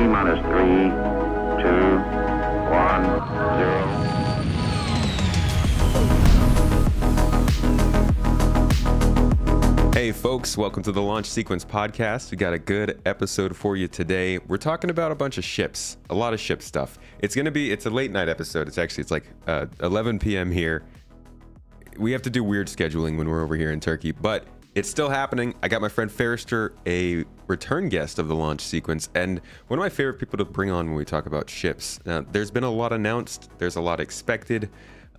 T-minus 3, 2, 1, 0. Hey folks, welcome to the Launch Sequence podcast. We got a good episode for you today. We're talking about a bunch of ships, a lot of ship stuff. It's a late night episode. It's like 11 p.m. here. We have to do weird scheduling when we're over here in Turkey, but it's still happening. I got my friend Farrister, a return guest of the Launch Sequence, and one of my favorite people to bring on when we talk about ships. There's been a lot announced, there's a lot expected,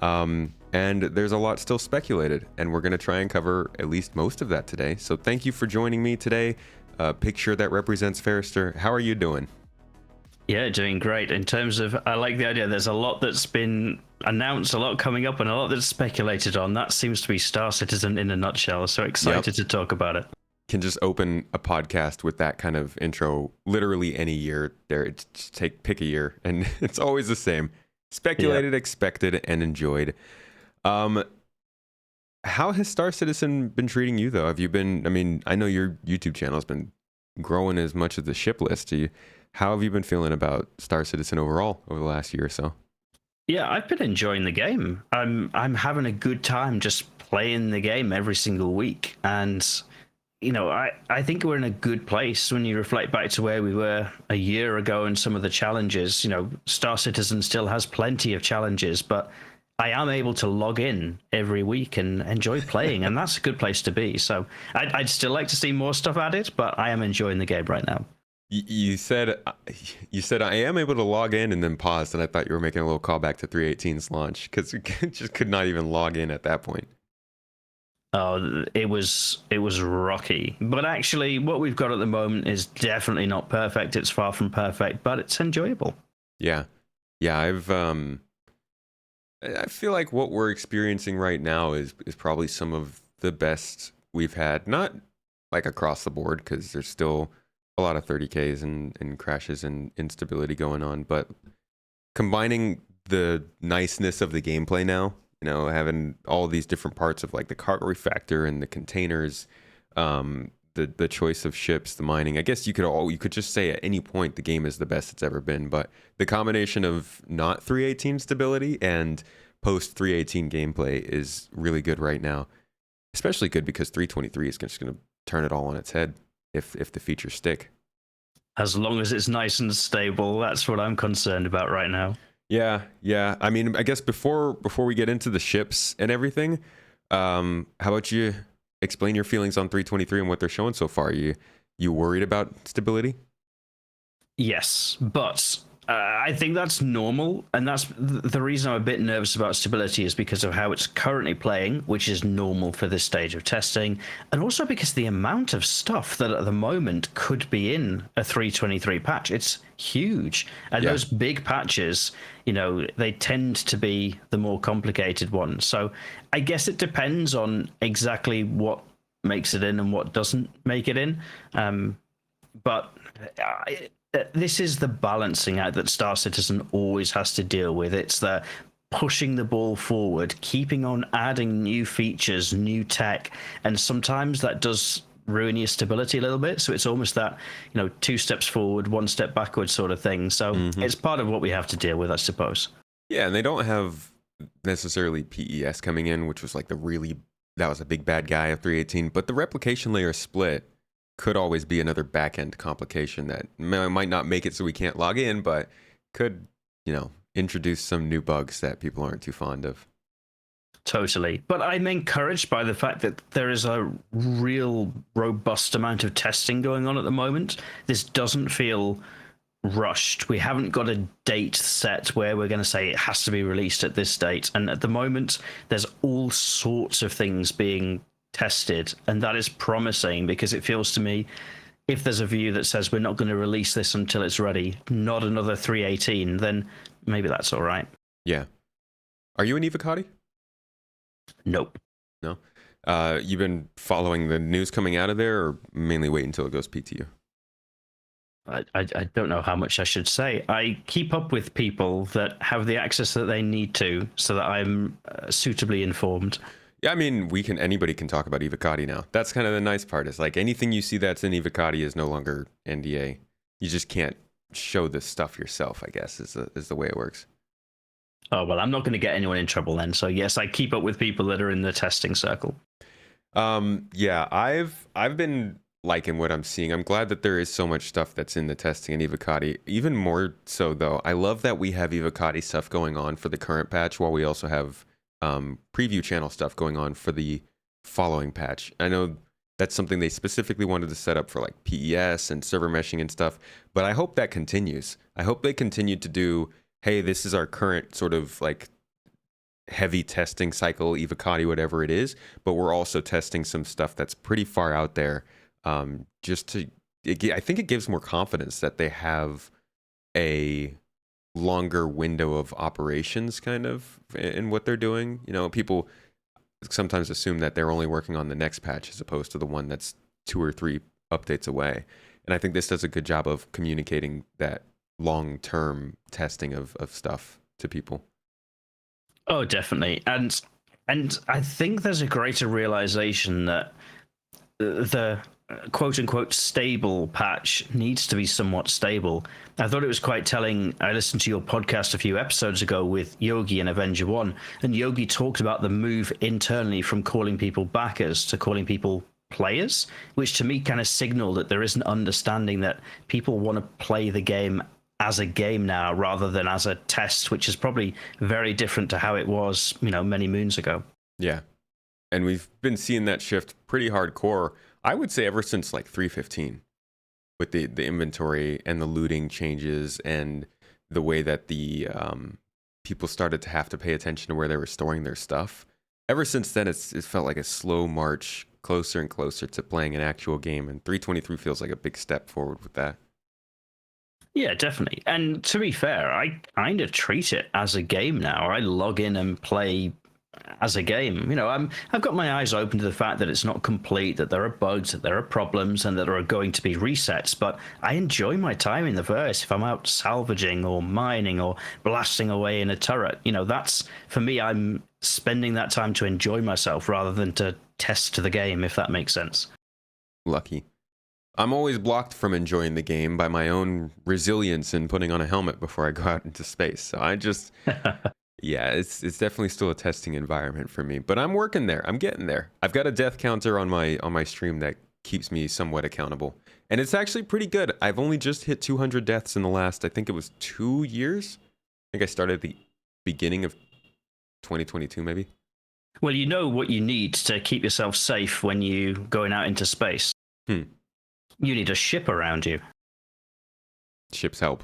and there's a lot still speculated, and we're going to try and cover at least most of that today. So thank you for joining me today. Picture that represents Farrister. How are you doing? Yeah, doing great. In terms of, I like the idea, there's a lot that's been announced, a lot coming up, and a lot that's speculated on. That seems to be Star Citizen in a nutshell. So excited to talk about it. Can just open a podcast with that kind of intro literally any year. Just pick a year, and it's always the same. Speculated, expected, and enjoyed. How has Star Citizen been treating you, though? Have you been, I know your YouTube channel has been growing as much as the ship list. How have you been feeling about Star Citizen overall over the last year or so? Yeah, I've been enjoying the game. I'm having a good time just playing the game every single week. And, I think we're in a good place when you reflect back to where we were a year ago and some of the challenges. Star Citizen still has plenty of challenges, but I am able to log in every week and enjoy playing, and that's a good place to be. So I'd still like to see more stuff added, but I am enjoying the game right now. You said I am able to log in and then paused, and I thought you were making a little callback to 318's launch because we just could not even log in at that point. Oh, it was rocky. But actually, what we've got at the moment is definitely not perfect. It's far from perfect, but it's enjoyable. Yeah. I feel like what we're experiencing right now is probably some of the best we've had. Not like across the board, because there's still a lot of 30Ks and crashes and instability going on, but combining the niceness of the gameplay now, having all these different parts of like the cargo refactor and the containers, the choice of ships, the mining. I guess you could just say at any point the game is the best it's ever been, but the combination of not 318 stability and post 318 gameplay is really good right now. Especially good because 323 is just going to turn it all on its head if the features stick. As long as it's nice and stable, that's what I'm concerned about right now. Yeah. I guess before we get into the ships and everything, how about you explain your feelings on 323 and what they're showing so far? You worried about stability? Yes, but I think that's normal, and that's the reason I'm a bit nervous about stability is because of how it's currently playing, which is normal for this stage of testing, and also because the amount of stuff that at the moment could be in a 323 patch, it's huge. And those big patches, they tend to be the more complicated ones. So I guess it depends on exactly what makes it in and what doesn't make it in. This is the balancing act that Star Citizen always has to deal with. It's the pushing the ball forward, keeping on adding new features, new tech, and sometimes that does ruin your stability a little bit. So it's almost that, 2 steps forward, 1 step backward sort of thing. So it's part of what we have to deal with, I suppose. Yeah, and they don't have necessarily PES coming in, which was like that was a big bad guy of 318, but the replication layer split could always be another back-end complication that might not make it so we can't log in, but could, introduce some new bugs that people aren't too fond of. Totally. But I'm encouraged by the fact that there is a real robust amount of testing going on at the moment. This doesn't feel rushed. We haven't got a date set where we're going to say it has to be released at this date. And at the moment, there's all sorts of things being tested, and that is promising because it feels to me if there's a view that says we're not going to release this until it's ready, not another 318, then maybe that's all right. Yeah. Are you an Evocati? Nope. No? You've been following the news coming out of there, or mainly wait until it goes PTU? I don't know how much I should say. I keep up with people that have the access that they need to so that I'm suitably informed. Yeah, anybody can talk about Evocati now. That's kind of the nice part. Is like anything you see that's in Evocati is no longer NDA. You just can't show this stuff yourself, I guess, is the way it works. Oh, well, I'm not going to get anyone in trouble then. So yes, I keep up with people that are in the testing circle. Yeah, I've been liking what I'm seeing. I'm glad that there is so much stuff that's in the testing in Evocati. Even more so, though, I love that we have Evocati stuff going on for the current patch, while we also have preview channel stuff going on for the following patch. I know that's something they specifically wanted to set up for like PES and server meshing and stuff, but I hope that continues. I hope they continue to do, hey, this is our current sort of like heavy testing cycle, Evocati, whatever it is, but we're also testing some stuff that's pretty far out there. Just to, I think it gives more confidence that they have a longer window of operations kind of in what they're doing. You know, people sometimes assume that they're only working on the next patch as opposed to the one that's 2 or 3 updates away. And I think this does a good job of communicating that long-term testing of stuff to people. Oh, definitely. And I think there's a greater realization that the quote unquote stable patch needs to be somewhat stable. I thought it was quite telling. I listened to your podcast a few episodes ago with Yogi and Avenger 1, and Yogi talked about the move internally from calling people backers to calling people players, which to me kind of signaled that there is an understanding that people want to play the game as a game now rather than as a test, which is probably very different to how it was, you know, many moons ago. Yeah. And we've been seeing that shift pretty hardcore, I would say, ever since like 3.15, with the inventory and the looting changes and the way that the people started to have to pay attention to where they were storing their stuff. Ever since then, it felt like a slow march closer and closer to playing an actual game, and 3.23 feels like a big step forward with that. Yeah, definitely. And to be fair, I kind of treat it as a game now. I log in and play as a game. You know, I've got my eyes open to the fact that it's not complete, that there are bugs, that there are problems, and that there are going to be resets. But I enjoy my time in the verse. If I'm out salvaging or mining or blasting away in a turret, you know, that's, for me, I'm spending that time to enjoy myself rather than to test the game, if that makes sense. Lucky. I'm always blocked from enjoying the game by my own resilience in putting on a helmet before I go out into space. So I just, yeah, it's definitely still a testing environment for me. But I'm working there. I'm getting there. I've got a death counter on my stream that keeps me somewhat accountable, and it's actually pretty good. I've only just hit 200 deaths in the last, I think it was 2 years. I think I started at the beginning of 2022, maybe. Well, you know what you need to keep yourself safe when you're going out into space. You need a ship around you. Ships help.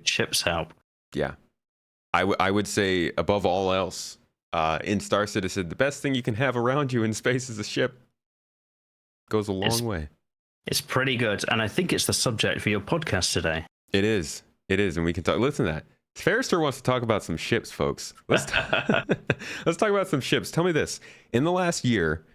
Ships help. Yeah. I would say, above all else, in Star Citizen, the best thing you can have around you in space is a ship. Goes a long way. It's pretty good, and I think it's the subject for your podcast today. It is, and we can talk. Listen to that. Farrister wants to talk about some ships, folks. Let's talk about some ships. Tell me this: in the last year,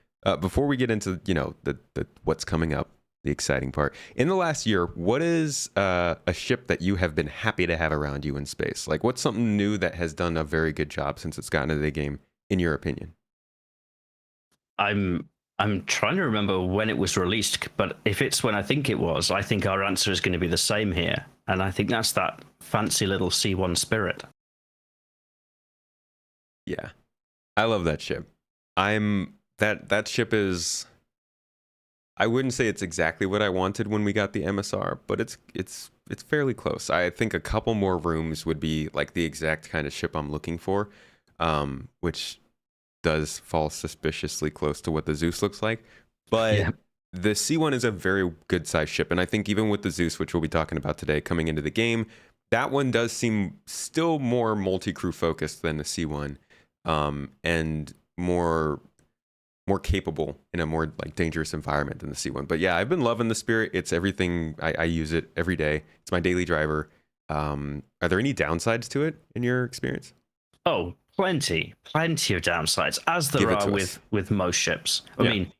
before we get into the what's coming up, the exciting part. In the last year, what is a ship that you have been happy to have around you in space? Like, what's something new that has done a very good job since it's gotten into the game, in your opinion? I'm trying to remember when it was released, but if it's when I think it was, I think our answer is going to be the same here. And I think that's that fancy little C1 Spirit. Yeah. I love that ship. That ship is, I wouldn't say it's exactly what I wanted when we got the MSR, but it's fairly close. I think a couple more rooms would be like the exact kind of ship I'm looking for, which does fall suspiciously close to what the Zeus looks like. But yeah. The C1 is a very good sized ship, and I think even with the Zeus, which we'll be talking about today, coming into the game, that one does seem still more multi-crew focused than the C1, and more capable in a more like dangerous environment than the C1. But yeah, I've been loving the Spirit. It's everything. I use it every day. It's my daily driver. Are there any downsides to it in your experience? Oh, plenty of downsides, as there are with most ships. I mean,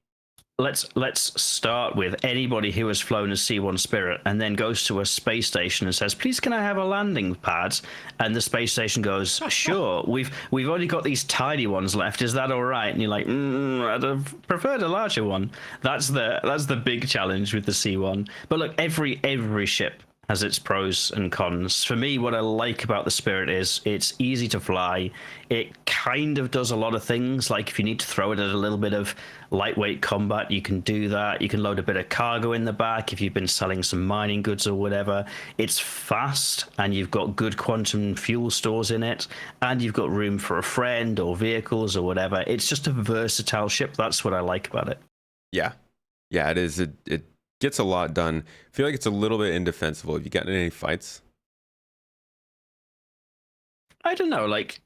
let's start with anybody who has flown a C1 Spirit and then goes to a space station and says, "Please, can I have a landing pad?" And the space station goes, "Sure. We've only got these tiny ones left. Is that all right?" And you're like, "I'd have preferred a larger one." That's the big challenge with the C1. But look, every ship has its pros and cons. For me, what I like about the Spirit is it's easy to fly. It kind of does a lot of things. Like if you need to throw it at a little bit of lightweight combat, you can do that. You can load a bit of cargo in the back if you've been selling some mining goods or whatever. It's fast, and you've got good quantum fuel stores in it, and you've got room for a friend or vehicles or whatever. It's just a versatile ship. That's what I like about it. Yeah. Yeah, it is. It gets a lot done. I feel like it's a little bit indefensible. Have you gotten in any fights? I don't know. Like,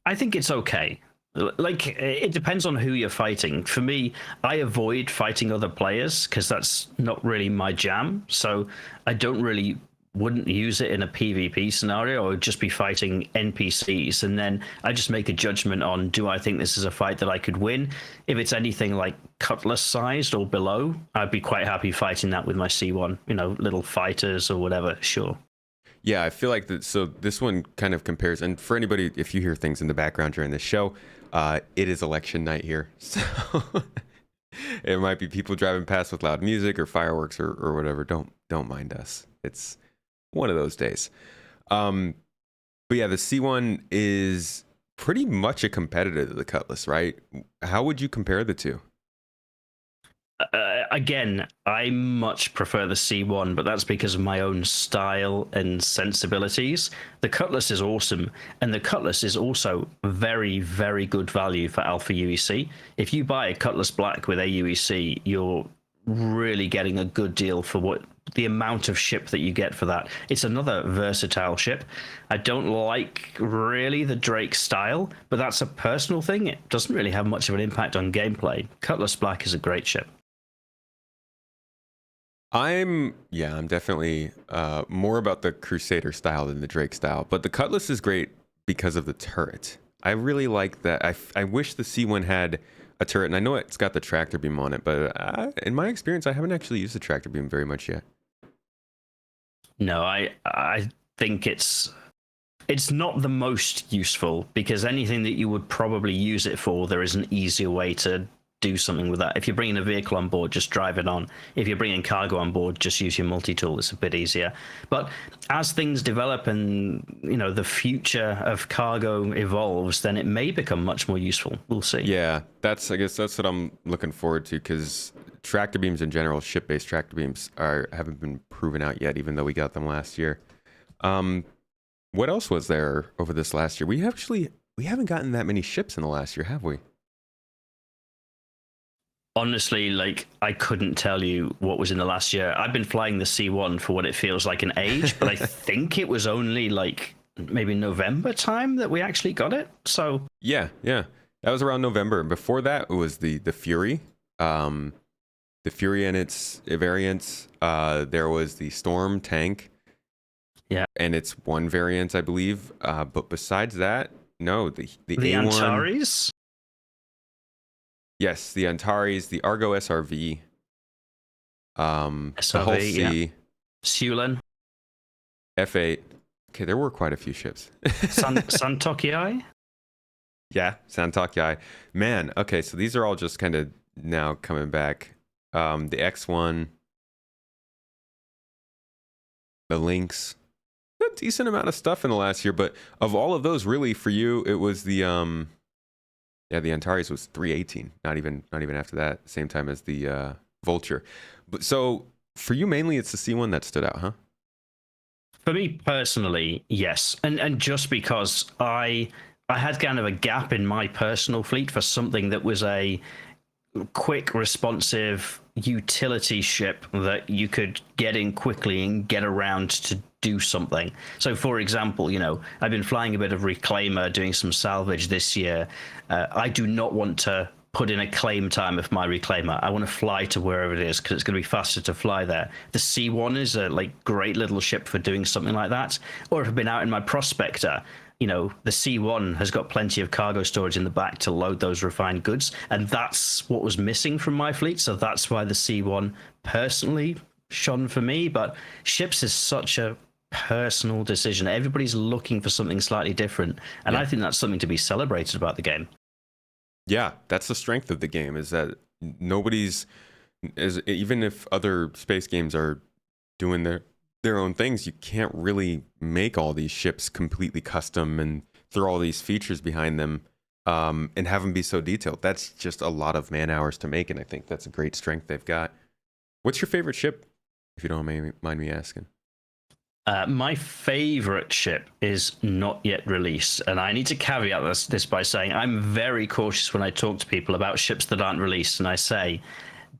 I think it's okay. Like, it depends on who you're fighting. For me, I avoid fighting other players because that's not really my jam. So I wouldn't use it in a PvP scenario. I would just be fighting NPCs, and then I just make a judgment on, do I think this is a fight that I could win? If it's anything like Cutlass sized or below, I'd be quite happy fighting that with my C1, little fighters or whatever, sure. Yeah, I feel like that. So this one kind of compares, and for anybody, if you hear things in the background during this show, it is election night here. So it might be people driving past with loud music or fireworks or whatever. Don't mind us. It's one of those days. But yeah, the C1 is pretty much a competitor to the Cutlass, right? How would you compare the two? Again, I much prefer the C1, but that's because of my own style and sensibilities. The Cutlass is awesome, and the Cutlass is also very, very good value for Alpha UEC. If you buy a Cutlass Black with AUEC, you're really getting a good deal for what the amount of ship that you get for that. It's another versatile ship. I don't like really the Drake style, but that's a personal thing. It doesn't really have much of an impact on gameplay. Cutlass Black is a great ship. I'm definitely more about the Crusader style than the Drake style, but the Cutlass is great because of the turret. I really like that. I wish the C1 had a turret, and I know it's got the tractor beam on it, but in my experience, I haven't actually used the tractor beam very much yet. No, I think it's not the most useful, because anything that you would probably use it for, there is an easier way to do something with that. If you're bringing a vehicle on board, just drive it on. If you're bringing cargo on board, just use your multi-tool. It's a bit easier. But as things develop and the future of cargo evolves, then it may become much more useful. We'll see. Yeah, I guess that's what I'm looking forward to, because tractor beams in general, ship-based tractor beams, haven't been proven out yet, even though we got them last year. What else was there over this last year? We haven't gotten that many ships in the last year, have we? Honestly, like, I couldn't tell you what was in the last year. I've been flying the C1 for what it feels like an age, but I think it was only like maybe November time that we actually got it. So yeah, that was around November. Before that, it was the Fury, the Fury and its variants. There was the Storm tank, yeah, and it's one variant, I believe. But besides that, no, the A1, Antares. Yes, the Antares, the Argo SRV, SRV, the Hull C, yeah. Sulin, F8. Okay, there were quite a few ships. Santokii. Yeah, Santokii. Man, okay, so these are all just kind of now coming back. The X1, the Lynx. A decent amount of stuff in the last year, but of all of those, really, for you, it was the the Antares was 318. Not even after that. Same time as the Vulture. But so for you, mainly, it's the C1 that stood out, huh? For me personally, yes, and just because I had kind of a gap in my personal fleet for something that was a quick, responsive utility ship that you could get in quickly and get around to do something. So, for example, I've been flying a bit of Reclaimer, doing some salvage this year. I do not want to put in a claim time of my Reclaimer. I want to fly to wherever it is because it's going to be faster to fly there. The C1 is a great little ship for doing something like that. Or if I've been out in my Prospector, the C1 has got plenty of cargo storage in the back to load those refined goods, and that's what was missing from my fleet. So that's why the C1 personally shone for me. But ships is such a personal decision. Everybody's looking for something slightly different, and I think that's something to be celebrated about the game. Yeah, that's the strength of the game, is that even if other space games are doing their their own things, you can't really make all these ships completely custom and throw all these features behind them and have them be so detailed. That's just a lot of man hours to make, and I think that's a great strength they've got. What's your favorite ship, if you don't mind me asking? My favorite ship is not yet released, and I need to caveat this by saying I'm very cautious when I talk to people about ships that aren't released, and I say,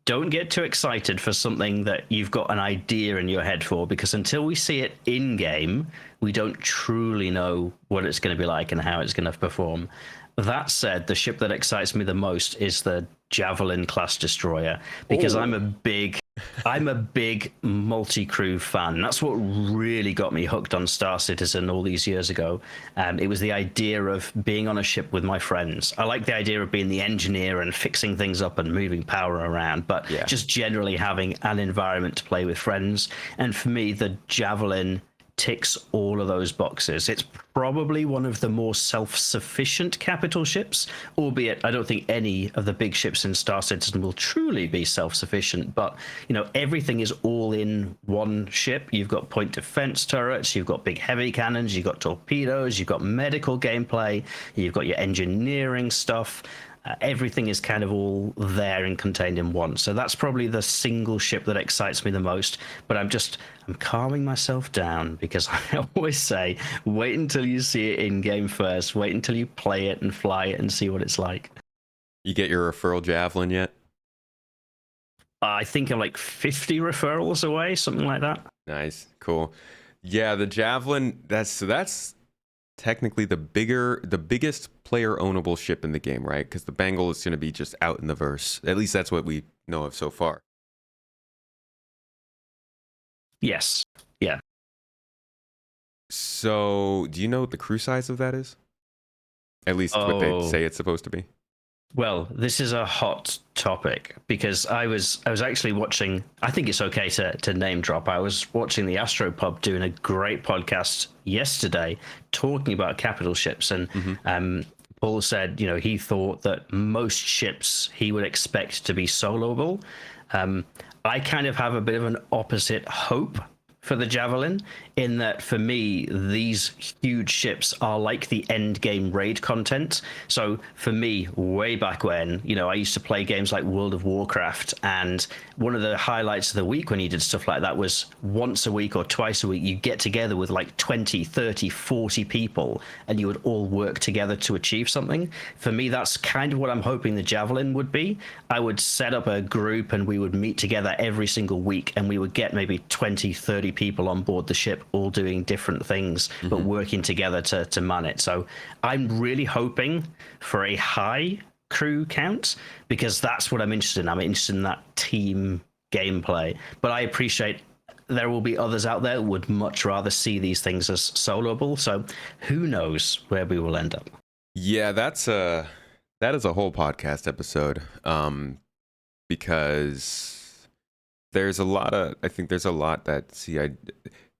don't get too excited for something that you've got an idea in your head for, because until we see it in game, we don't truly know what it's going to be like and how it's going to perform. That said, the ship that excites me the most is the Javelin class destroyer, because I'm a big multi-crew fan. That's what really got me hooked on Star Citizen all these years ago. It was the idea of being on a ship with my friends. I like the idea of being the engineer and fixing things up and moving power around, but just generally having an environment to play with friends. And for me, the Javelin ticks all of those boxes. It's probably one of the more self-sufficient capital ships, albeit I don't think any of the big ships in Star Citizen will truly be self-sufficient, but you know, everything is all in one ship. You've got point defense turrets, you've got big heavy cannons, you've got torpedoes, you've got medical gameplay, you've got your engineering stuff. Everything is kind of all there and contained in one. So that's probably the single ship that excites me the most. But I'm calming myself down, because I always say, wait until you see it in game first. Wait until you play it and fly it and see what it's like. You get your referral Javelin yet? I think I'm like 50 referrals away, something like that. Nice, cool. Yeah, the Javelin, that's technically the biggest player ownable ship in the game, right? Because the Bengal is going to be just out in the verse. At least that's what we know of so far. Yes. Yeah. So, do you know what the crew size of that is? At least what they say it's supposed to be. Well, this is a hot topic, because I was actually watching, I think it's okay to name drop. I was watching the Astropub doing a great podcast yesterday talking about capital ships, and Paul said, you know, he thought that most ships he would expect to be soloable. I kind of have a bit of an opposite hope for the Javelin, in that for me, these huge ships are like the end game raid content. So for me, way back when, you know, I used to play games like World of Warcraft, and one of the highlights of the week when you did stuff like that was once a week or twice a week, you get together with like 20, 30, 40 people, and you would all work together to achieve something. For me, that's kind of what I'm hoping the Javelin would be. I would set up a group and we would meet together every single week, and we would get maybe 20, 30 people on board the ship, all doing different things, but working together to man it. So I'm really hoping for a high crew count, because that's what I'm interested in. I'm interested in that team gameplay. But I appreciate there will be others out there who would much rather see these things as soloable. So who knows where we will end up. Yeah, that is a whole podcast episode, because there's a lot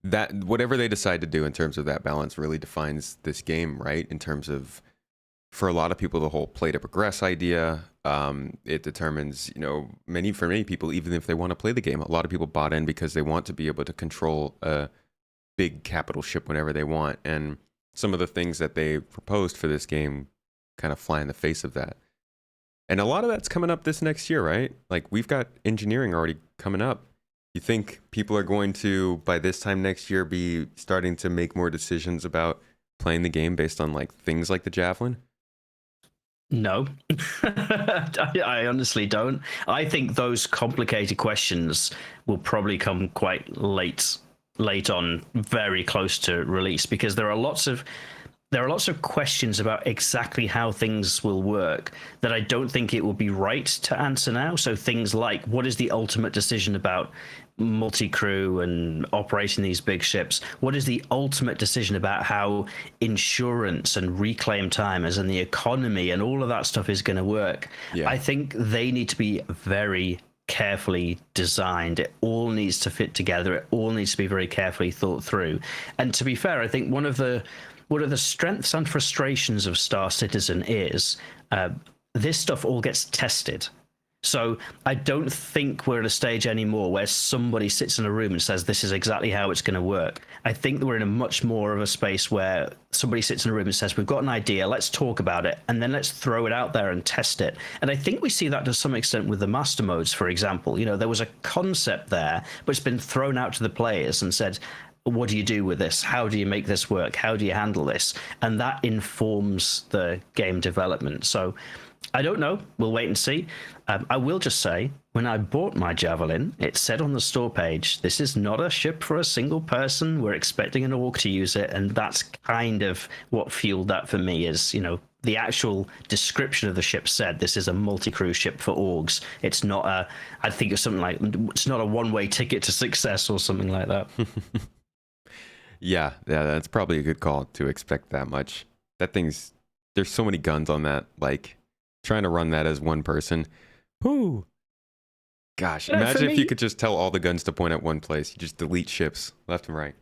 that whatever they decide to do in terms of that balance really defines this game, right? In terms of, for a lot of people, the whole play to progress idea, it determines, you know, for many people, even if they want to play the game, a lot of people bought in because they want to be able to control a big capital ship whenever they want. And some of the things that they proposed for this game kind of fly in the face of that. And a lot of that's coming up this next year, right? Like, we've got engineering already coming up. You think people are going to, by this time next year, be starting to make more decisions about playing the game based on like things like the Javelin? No, I honestly don't. I think those complicated questions will probably come quite late on, very close to release, because there are lots of questions about exactly how things will work that I don't think it will be right to answer now. So things like, what is the ultimate decision about multi-crew and operating these big ships? What is the ultimate decision about how insurance and reclaim timers and the economy and all of that stuff is going to work? Yeah. I think they need to be very carefully designed. It all needs to fit together. It all needs to be very carefully thought through. And to be fair, I think one of the strengths and frustrations of Star Citizen is this stuff all gets tested. So I don't think we're at a stage anymore where somebody sits in a room and says, this is exactly how it's going to work. I think that we're in a much more of a space where somebody sits in a room and says, we've got an idea, let's talk about it, and then let's throw it out there and test it. And I think we see that to some extent with the master modes, for example. You know, there was a concept there, but it's been thrown out to the players and said, what do you do with this? How do you make this work? How do you handle this? And that informs the game development. So I don't know. We'll wait and see. I will just say, when I bought my Javelin, it said on the store page, this is not a ship for a single person. We're expecting an orc to use it. And that's kind of what fueled that for me is, you know, the actual description of the ship said this is a multi-crew ship for orgs. It's not a, I think it's something like, it's not a one-way ticket to success or something like that. Yeah, that's probably a good call to expect that much. That thing's, there's so many guns on that, like, trying to run that as one person. Whoo! Gosh, imagine if you could just tell all the guns to point at one place. You just delete ships left and right.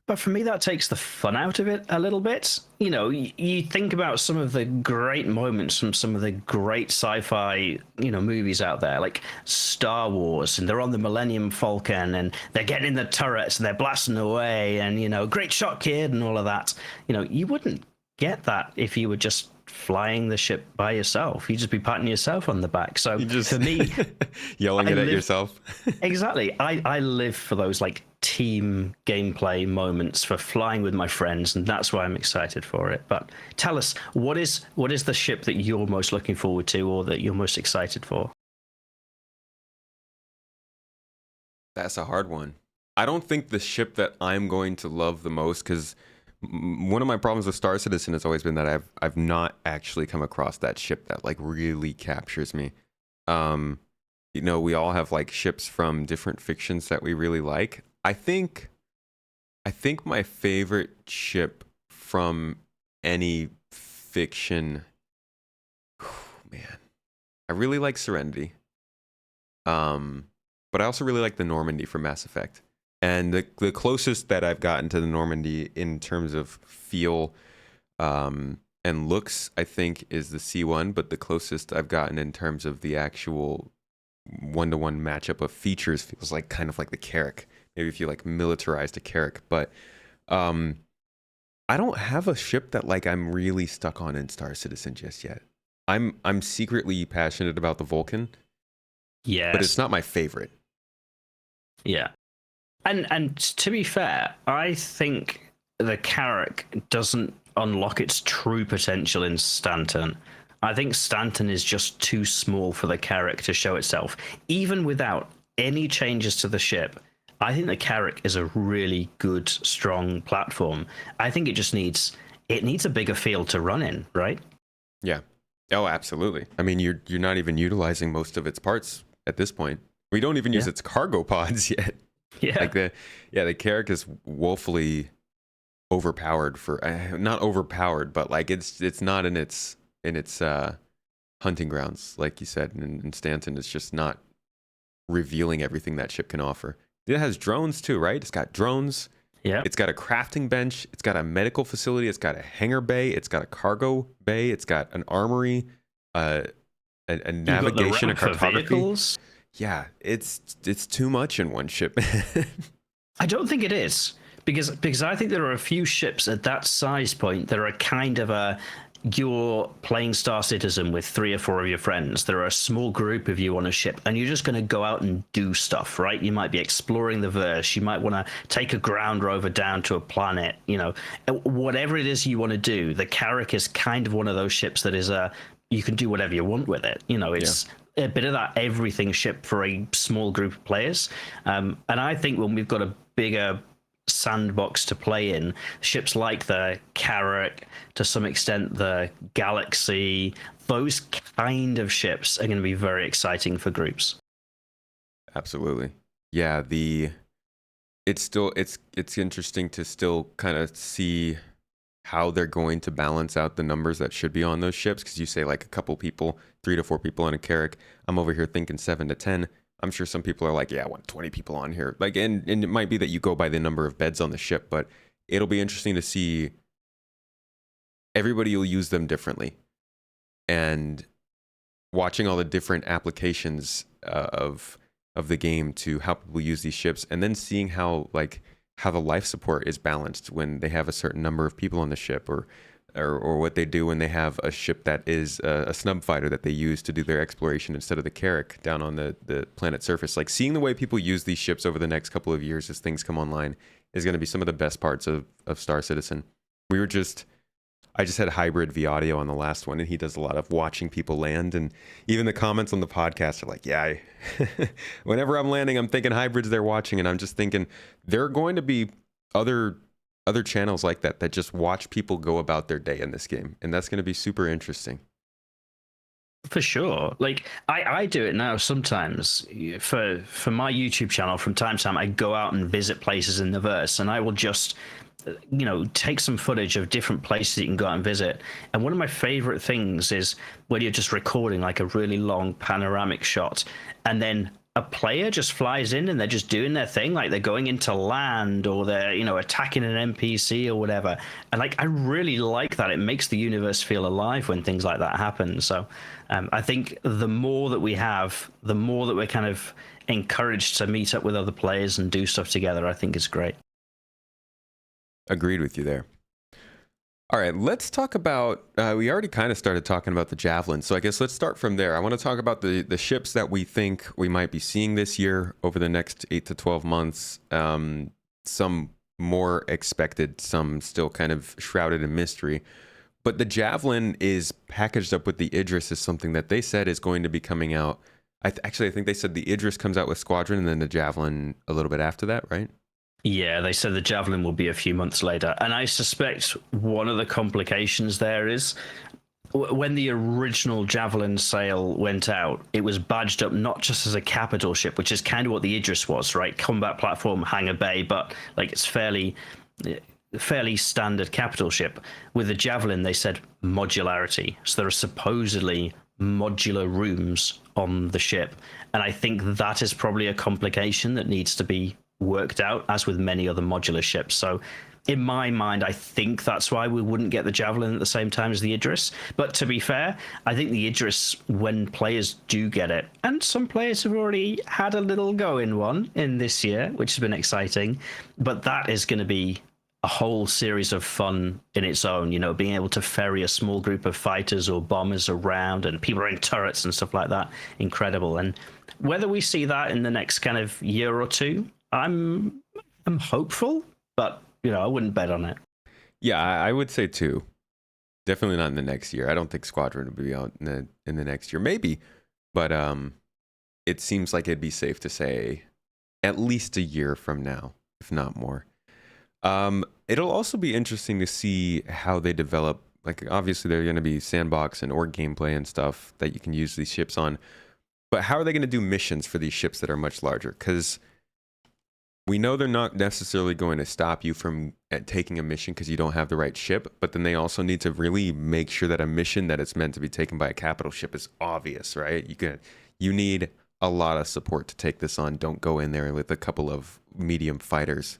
But for me, that takes the fun out of it a little bit. You know, you think about some of the great moments from some of the great sci-fi, you know, movies out there, like Star Wars, and they're on the Millennium Falcon, and they're getting in the turrets, and they're blasting away, and, you know, great shot, kid, and all of that. You know, you wouldn't get that if you were just flying the ship by yourself. You'd just be patting yourself on the back. So for me, yelling it at yourself. Exactly. I live for those like team gameplay moments, for flying with my friends, and that's why I'm excited for it. But tell us, what is the ship that you're most looking forward to, or that you're most excited for? That's a hard one. I don't think the ship that I'm going to love the most, because one of my problems with Star Citizen has always been that I've not actually come across that ship that like really captures me. You know, we all have like ships from different fictions that we really like. I think my favorite ship from any fiction, man, I really like Serenity. But I also really like the Normandy from Mass Effect. And the closest that I've gotten to the Normandy in terms of feel and looks, I think, is the C1. But the closest I've gotten in terms of the actual one-to-one matchup of features feels like kind of like the Carrack. Maybe if you like militarized a Carrack. But I don't have a ship that like I'm really stuck on in Star Citizen just yet. I'm secretly passionate about the Vulcan. Yes. But it's not my favorite. Yeah. And to be fair, I think the Carrack doesn't unlock its true potential in Stanton. I think Stanton is just too small for the Carrack to show itself. Even without any changes to the ship, I think the Carrack is a really good, strong platform. I think it just needs a bigger field to run in, right? Yeah. Oh, absolutely. I mean, you're not even utilizing most of its parts at this point. We don't even use its cargo pods yet. Yeah. Like the Carrack is woefully overpowered for not overpowered, but like it's not in its hunting grounds, like you said, in Stanton. It's just not revealing everything that ship can offer. It has drones too, right? It's got drones. Yeah. It's got a crafting bench. It's got a medical facility. It's got a hangar bay. It's got a cargo bay. It's got an armory, a navigation, a cartography. Vehicles. Yeah, it's too much in one ship. I don't think it is, because I think there are a few ships at that size point that are kind of you're playing Star Citizen with 3 or 4 of your friends. There are a small group of you on a ship, and you're just going to go out and do stuff, right? You might be exploring the verse. You might want to take a ground rover down to a planet. You know, whatever it is you want to do. The Carrack is kind of one of those ships that is you can do whatever you want with it. You know, it's a bit of that everything ship for a small group of players. And I think when we've got a bigger sandbox to play in, ships like the Carrack, to some extent the Galaxy, those kind of ships are going to be very exciting for groups. Absolutely. Yeah, it's interesting to still kind of see how they're going to balance out the numbers that should be on those ships, because you say like a couple people, 3 to 4 people on a Carrack. I'm over here thinking 7 to 10. I'm sure some people are like, yeah, I want 20 people on here. Like, and it might be that you go by the number of beds on the ship, but it'll be interesting to see. Everybody will use them differently. And watching all the different applications of the game to how people use these ships, and then seeing how the life support is balanced when they have a certain number of people on the ship, or what they do when they have a ship that is a snub fighter that they use to do their exploration instead of the Carrack down on the planet surface. Like, seeing the way people use these ships over the next couple of years as things come online is going to be some of the best parts of Star Citizen. I just had hybrid v audio on the last one, and he does a lot of watching people land, and even the comments on the podcast are like, yeah, whenever I'm landing, I'm thinking hybrids they're watching, and I'm just thinking there are going to be other channels like that just watch people go about their day in this game, and that's going to be super interesting. For sure. Like, I do it now sometimes for my YouTube channel. From time to time, I go out and visit places in the verse, and I will just, take some footage of different places you can go out and visit. And one of my favorite things is when you're just recording like a really long panoramic shot, and then a player just flies in and they're just doing their thing, like they're going into land, or they're, attacking an NPC or whatever. And I really like that. It makes the universe feel alive when things like that happen. So I think the more that we have, the more that we're kind of encouraged to meet up with other players and do stuff together, I think is great. Agreed with you there. All right, let's talk about, we already kind of started talking about the Javelin, so I guess let's start from there. I want to talk about the ships that we think we might be seeing this year over the next 8 to 12 months. Some more expected, some still kind of shrouded in mystery. But the Javelin is packaged up with the Idris as something that they said is going to be coming out. Actually, I think they said the Idris comes out with Squadron, and then the Javelin a little bit after that, right? Yeah, they said the Javelin will be a few months later. And I suspect one of the complications there is when the original Javelin sale went out, it was badged up not just as a capital ship, which is kind of what the Idris was, right? Combat platform, hangar bay, but it's fairly standard capital ship. With the Javelin, they said modularity. So there are supposedly modular rooms on the ship. And I think that is probably a complication that needs to be worked out, as with many other modular ships. So in my mind, I think that's why we wouldn't get the Javelin at the same time as the Idris. But to be fair, I think the Idris, when players do get it, and some players have already had a little go in one in this year, which has been exciting, but that is going to be a whole series of fun in its own, being able to ferry a small group of fighters or bombers around, and people are in turrets and stuff like that. Incredible. And whether we see that in the next kind of year or two, I'm hopeful, but I wouldn't bet on it. Yeah, I would say too. Definitely not in the next year. I don't think Squadron will be out in the next year. Maybe, but it seems like it'd be safe to say at least a year from now, if not more. It'll also be interesting to see how they develop. Like, obviously, they're going to be sandbox and org gameplay and stuff that you can use these ships on. But how are they going to do missions for these ships that are much larger? Because we know they're not necessarily going to stop you from taking a mission because you don't have the right ship, but then they also need to really make sure that a mission that is meant to be taken by a capital ship is obvious, right? You need a lot of support to take this on. Don't go in there with a couple of medium fighters.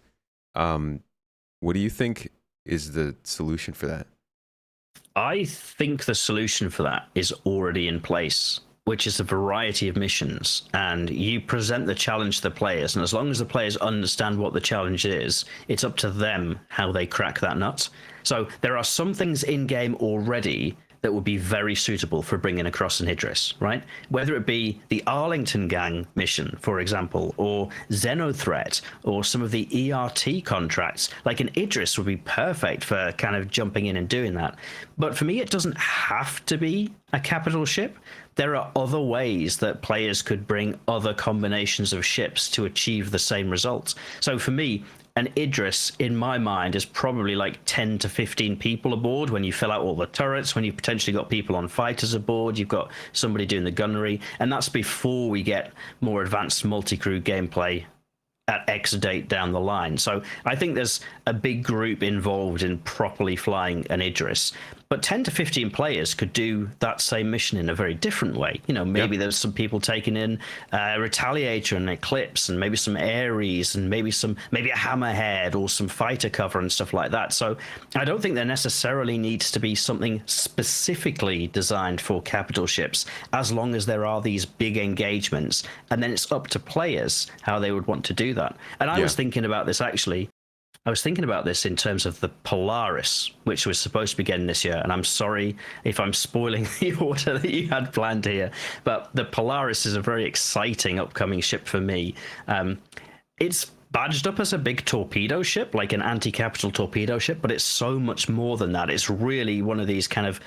What do you think is the solution for that? I think the solution for that is already in place, which is a variety of missions, and you present the challenge to the players, and as long as the players understand what the challenge is, it's up to them how they crack that nut. So there are some things in game already that would be very suitable for bringing across an Idris, right? Whether it be the Arlington Gang mission, for example, or Xenothreat, or some of the ERT contracts, like an Idris would be perfect for kind of jumping in and doing that. But for me, it doesn't have to be a capital ship. There are other ways that players could bring other combinations of ships to achieve the same results. So for me, an Idris, in my mind, is probably like 10 to 15 people aboard when you fill out all the turrets, when you've potentially got people on fighters aboard, you've got somebody doing the gunnery, and that's before we get more advanced multi-crew gameplay at X date down the line. So I think there's a big group involved in properly flying an Idris. But 10 to 15 players could do that same mission in a very different way. You know, maybe there's some people taking in Retaliator and Eclipse, and maybe some Ares, and maybe a Hammerhead or some fighter cover and stuff like that. So I don't think there necessarily needs to be something specifically designed for capital ships, as long as there are these big engagements, and then it's up to players how they would want to do that. And I was thinking about this actually. I was thinking about this in terms of the Polaris, which was supposed to begin this year. And I'm sorry if I'm spoiling the order that you had planned here, but the Polaris is a very exciting upcoming ship for me. It's badged up as a big torpedo ship, like an anti-capital torpedo ship, but it's so much more than that. It's really one of these kind of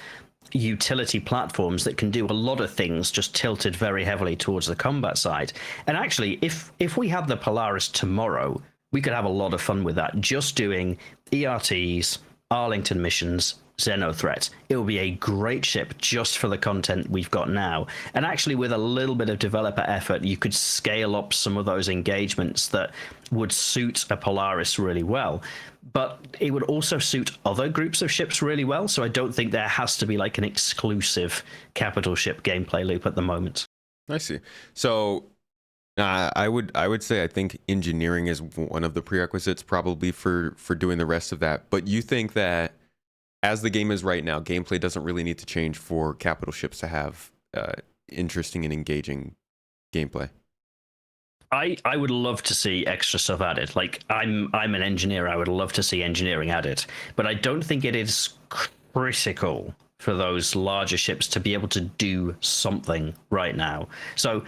utility platforms that can do a lot of things, just tilted very heavily towards the combat side. And actually, if we had the Polaris tomorrow, we could have a lot of fun with that, just doing ERTs, Arlington missions, Xeno threats. It will be a great ship just for the content we've got now. And actually, with a little bit of developer effort, you could scale up some of those engagements that would suit a Polaris really well. But it would also suit other groups of ships really well. So I don't think there has to be like an exclusive capital ship gameplay loop at the moment. I see. So I would say I think engineering is one of the prerequisites probably for doing the rest of that. But you think that as the game is right now, gameplay doesn't really need to change for capital ships to have interesting and engaging gameplay? I would love to see extra stuff added. Like I'm an engineer. I would love to see engineering added, but I don't think it is critical for those larger ships to be able to do something right now. So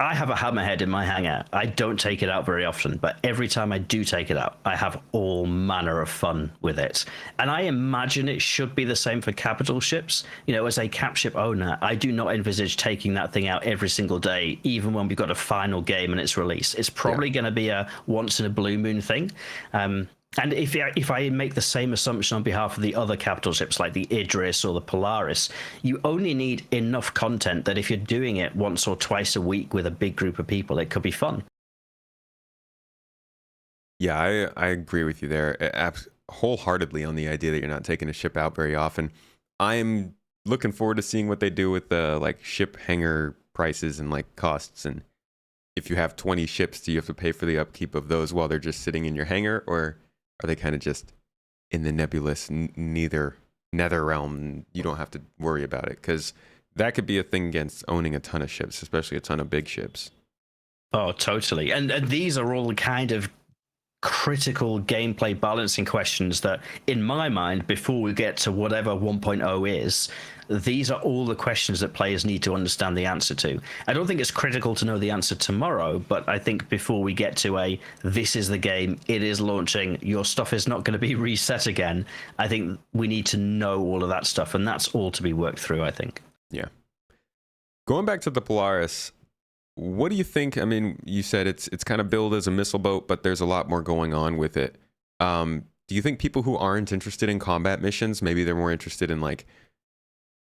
I have a Hammerhead in my hangar. I don't take it out very often, but every time I do take it out, I have all manner of fun with it. And I imagine it should be the same for capital ships. You know, as a cap ship owner, I do not envisage taking that thing out every single day, even when we've got a final game and its release. It's probably going to be a once in a blue moon thing. And if I make the same assumption on behalf of the other capital ships like the Idris or the Polaris, you only need enough content that if you're doing it once or twice a week with a big group of people, it could be fun. Yeah, I agree with you there wholeheartedly on the idea that you're not taking a ship out very often. I'm looking forward to seeing what they do with the like ship hangar prices and like costs. And if you have 20 ships, do you have to pay for the upkeep of those while they're just sitting in your hangar, or are they kind of just in the nebulous nether realm? You don't have to worry about it, because that could be a thing against owning a ton of ships, especially a ton of big ships. Oh, totally. And these are all the kind of critical gameplay balancing questions that, in my mind, before we get to whatever 1.0 is, these are all the questions that players need to understand the answer to. I don't think it's critical to know the answer tomorrow, but I think before we get to this is the game, it is launching, your stuff is not going to be reset again, I think we need to know all of that stuff, and that's all to be worked through, I think. Yeah. Going back to the Polaris, what do you think? I mean, you said it's kind of billed as a missile boat, but there's a lot more going on with it. Do you think people who aren't interested in combat missions, maybe they're more interested in like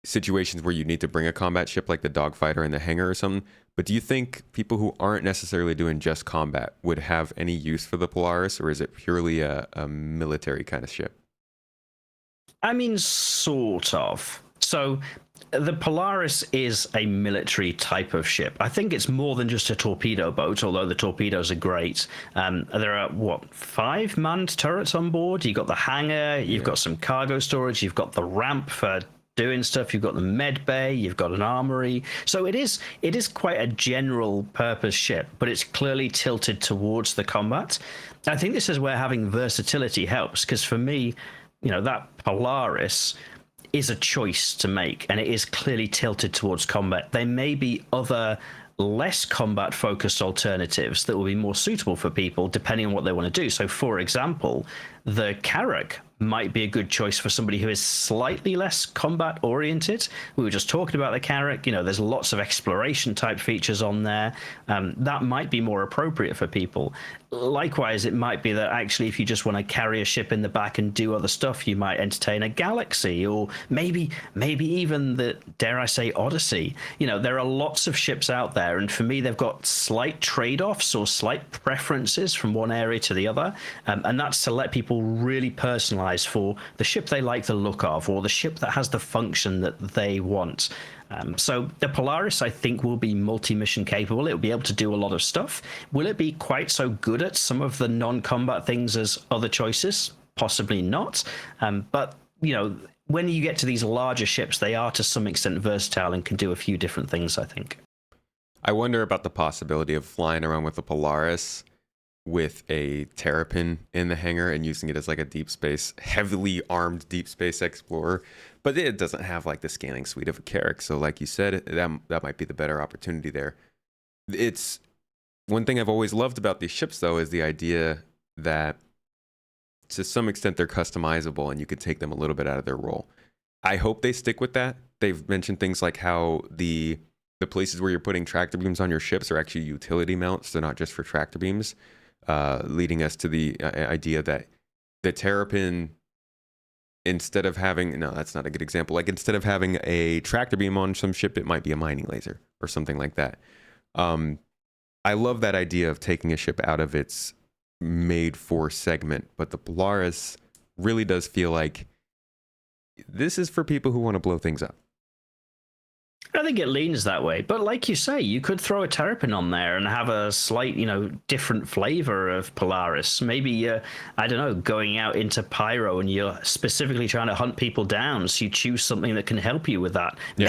situations where you need to bring a combat ship like the dogfighter in the hangar or something, but do you think people who aren't necessarily doing just combat would have any use for the Polaris, or is it purely a military kind of ship? I mean, sort of. So the Polaris is a military type of ship. I think it's more than just a torpedo boat, although the torpedoes are great. There are, 5 manned turrets on board? You've got the hangar, you've got some cargo storage, you've got the ramp for doing stuff, you've got the med bay, you've got an armory. So it is quite a general purpose ship, but it's clearly tilted towards the combat. I think this is where having versatility helps, because for me, that Polaris is a choice to make, and it is clearly tilted towards combat. There may be other less combat focused alternatives that will be more suitable for people depending on what they want to do. So for example, the Carrack might be a good choice for somebody who is slightly less combat oriented. We were just talking about the Carrack, there's lots of exploration type features on there. That might be more appropriate for people. Likewise, it might be that actually if you just want to carry a ship in the back and do other stuff, you might entertain a Galaxy, or maybe even the, dare I say, Odyssey. There are lots of ships out there, and for me, they've got slight trade-offs or slight preferences from one area to the other, and that's to let people really personalize for the ship they like the look of, or the ship that has the function that they want. So the Polaris, I think, will be multi-mission capable. It'll be able to do a lot of stuff. Will it be quite so good at some of the non-combat things as other choices? Possibly not. But, when you get to these larger ships, they are to some extent versatile and can do a few different things, I think. I wonder about the possibility of flying around with a Polaris with a Terrapin in the hangar and using it as like a deep space, heavily armed deep space explorer. But it doesn't have like the scanning suite of a Carrack. So like you said, that might be the better opportunity there. It's one thing I've always loved about these ships, though, is the idea that to some extent they're customizable and you could take them a little bit out of their role. I hope they stick with that. They've mentioned things like how the places where you're putting tractor beams on your ships are actually utility mounts. They're not just for tractor beams, leading us to the idea that the Terrapin, instead of having, no, that's not a good example. Like instead of having a tractor beam on some ship, it might be a mining laser or something like that. I love that idea of taking a ship out of its made for segment, but the Polaris really does feel like this is for people who want to blow things up. I think it leans that way, but like you say, you could throw a Terrapin on there and have a slight, different flavor of Polaris. Maybe, I don't know, going out into Pyro and you're specifically trying to hunt people down, so you choose something that can help you with that. Yeah.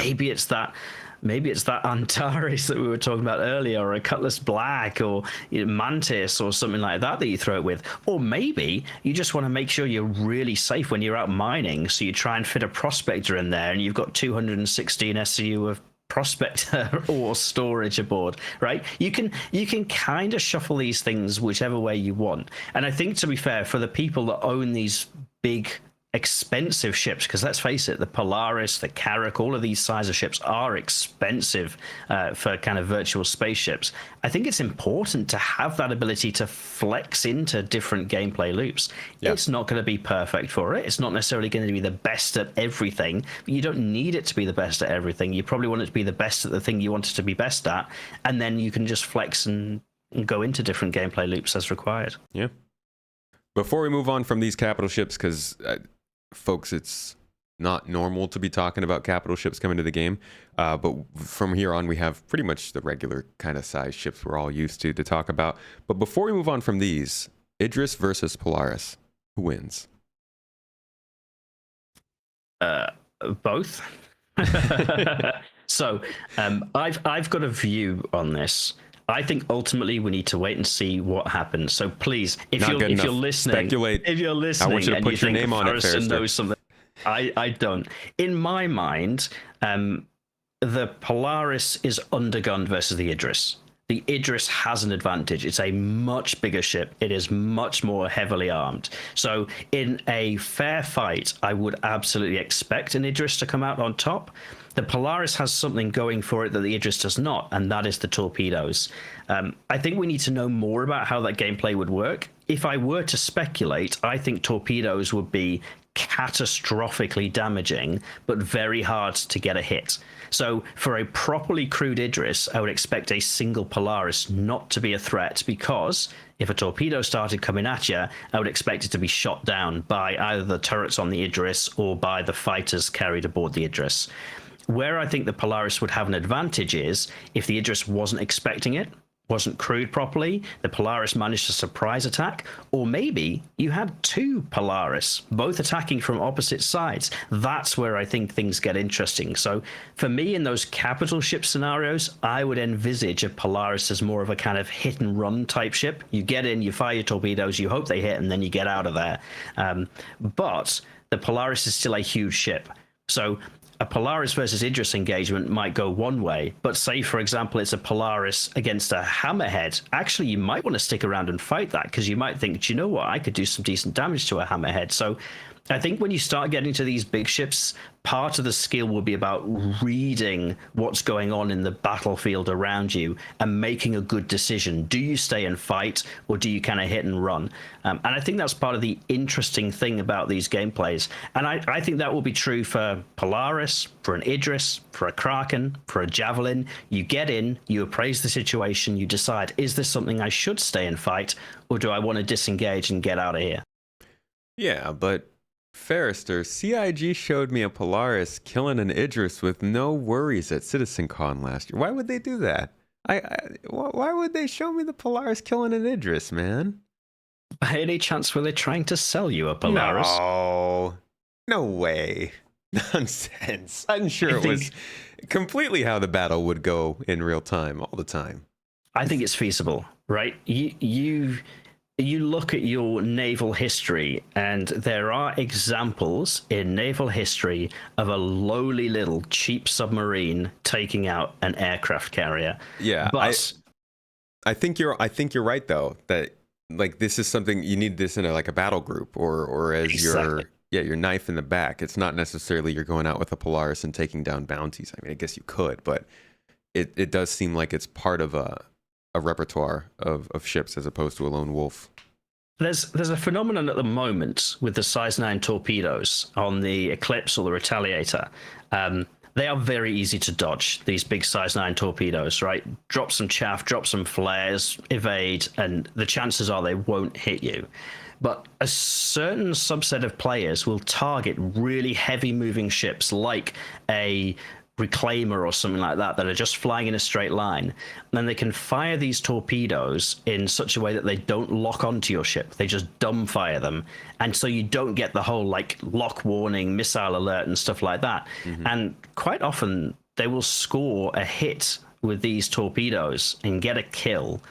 Maybe it's that Antares that we were talking about earlier, or a Cutlass Black, or Mantis, or something like that you throw it with. Or maybe you just want to make sure you're really safe when you're out mining, so you try and fit a Prospector in there, and you've got 216 SCU of Prospector or storage aboard, right? You can kind of shuffle these things whichever way you want. And I think, to be fair, for the people that own these big expensive ships, because let's face it, the Polaris, the Carrack, all of these size of ships are expensive for kind of virtual spaceships. I think it's important to have that ability to flex into different gameplay loops. Yeah. It's not going to be perfect for it. It's not necessarily going to be the best at everything. But you don't need it to be the best at everything. You probably want it to be the best at the thing you want it to be best at, and then you can just flex and go into different gameplay loops as required. Yeah. Before we move on from these capital ships, because folks, it's not normal to be talking about capital ships coming to the game, but from here on we have pretty much the regular kind of size ships we're all used to talk about. But before we move on from these, Idris versus Polaris, who wins? Both. So I've got a view on this. I think ultimately we need to wait and see what happens. So please, if you're listening, speculate. If you're listening, I want you to put your name on it, Farrister. Knows something, I don't. In my mind, the Polaris is undergunned versus the Idris. The Idris has an advantage. It's a much bigger ship. It is much more heavily armed. So in a fair fight, I would absolutely expect an Idris to come out on top. The Polaris has something going for it that the Idris does not, and that is the torpedoes. I think we need to know more about how that gameplay would work. If I were to speculate, I think torpedoes would be catastrophically damaging, but very hard to get a hit. So for a properly crewed Idris, I would expect a single Polaris not to be a threat, because if a torpedo started coming at you, I would expect it to be shot down by either the turrets on the Idris or by the fighters carried aboard the Idris. Where I think the Polaris would have an advantage is if the Idris wasn't expecting it, wasn't crewed properly, the Polaris managed to surprise attack, or maybe you had two Polaris, both attacking from opposite sides. That's where I think things get interesting. So for me, in those capital ship scenarios, I would envisage a Polaris as more of a kind of hit and run type ship. You get in, you fire your torpedoes, you hope they hit, and then you get out of there. But the Polaris is still a huge ship. So a Polaris versus Idris engagement might go one way, but say, for example, it's a Polaris against a Hammerhead. Actually, you might want to stick around and fight that, because you might think, do you know what, I could do some decent damage to a Hammerhead. So I think when you start getting to these big ships, part of the skill will be about reading what's going on in the battlefield around you and making a good decision. Do you stay and fight, or do you kind of hit and run? And I think that's part of the interesting thing about these gameplays. And I think that will be true for Polaris, for an Idris, for a Kraken, for a Javelin. You get in, you appraise the situation, you decide, is this something I should stay and fight, or do I want to disengage and get out of here? Yeah, but Farrister, CIG showed me a Polaris killing an Idris with no worries at CitizenCon last year. Why would they do that? Why would they show me the Polaris killing an Idris, man? By any chance were they trying to sell you a Polaris? No way. Nonsense. I'm sure it was completely how the battle would go in real time all the time. I think it's feasible, right? You look at your naval history, and there are examples in naval history of a lowly little cheap submarine taking out an aircraft carrier. Yeah, but I think you're right though, that like this is something you need this in like a battle group or as exactly. your knife in the back. It's not necessarily you're going out with a Polaris and taking down bounties. I mean, I guess you could, but it does seem like it's part of a repertoire of ships as opposed to a lone wolf. There's a phenomenon at the moment with the size 9 torpedoes on the Eclipse or the Retaliator. They are very easy to dodge, these big size 9 torpedoes, right? Drop some chaff, drop some flares, evade, and the chances are they won't hit you. But a certain subset of players will target really heavy moving ships like a reclaimer or something like that are just flying in a straight line. And then they can fire these torpedoes in such a way that they don't lock onto your ship. They just dumbfire them. And so you don't get the whole like lock warning, missile alert and stuff like that. Mm-hmm. And quite often they will score a hit with these torpedoes and get a kill.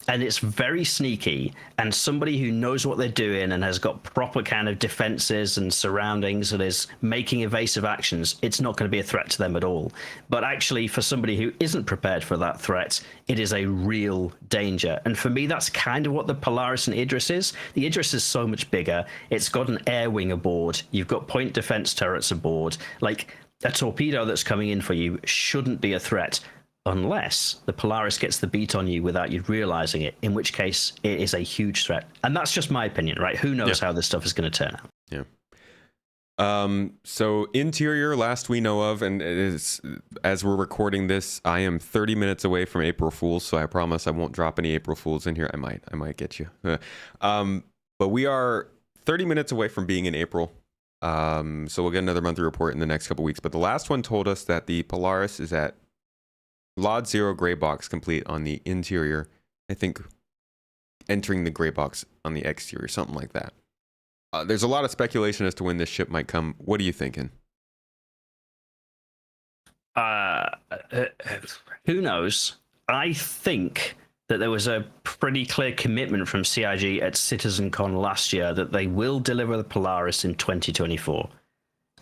And it's very sneaky, and somebody who knows what they're doing and has got proper kind of defenses and surroundings and is making evasive actions, it's not going to be a threat to them at all. But actually, for somebody who isn't prepared for that threat, it is a real danger. And for me, that's kind of what the Polaris and Idris is. The Idris is so much bigger. It's got an air wing aboard. You've got point defense turrets aboard. Like, a torpedo that's coming in for you shouldn't be a threat, unless the Polaris gets the beat on you without you realizing it, in which case it is a huge threat. And that's just my opinion, right? Who knows how this stuff is going to turn out? Yeah. So interior, last we know of, and it is, as we're recording this, I am 30 minutes away from April Fools, so I promise I won't drop any April Fools in here. I might get you. But we are 30 minutes away from being in April. So we'll get another monthly report in the next couple weeks. But the last one told us that the Polaris is at Lot 0 gray box complete on the interior. I think entering the gray box on the exterior, something like that. There's a lot of speculation as to when this ship might come. What are you thinking? Who knows? I think that there was a pretty clear commitment from CIG at CitizenCon last year that they will deliver the Polaris in 2024.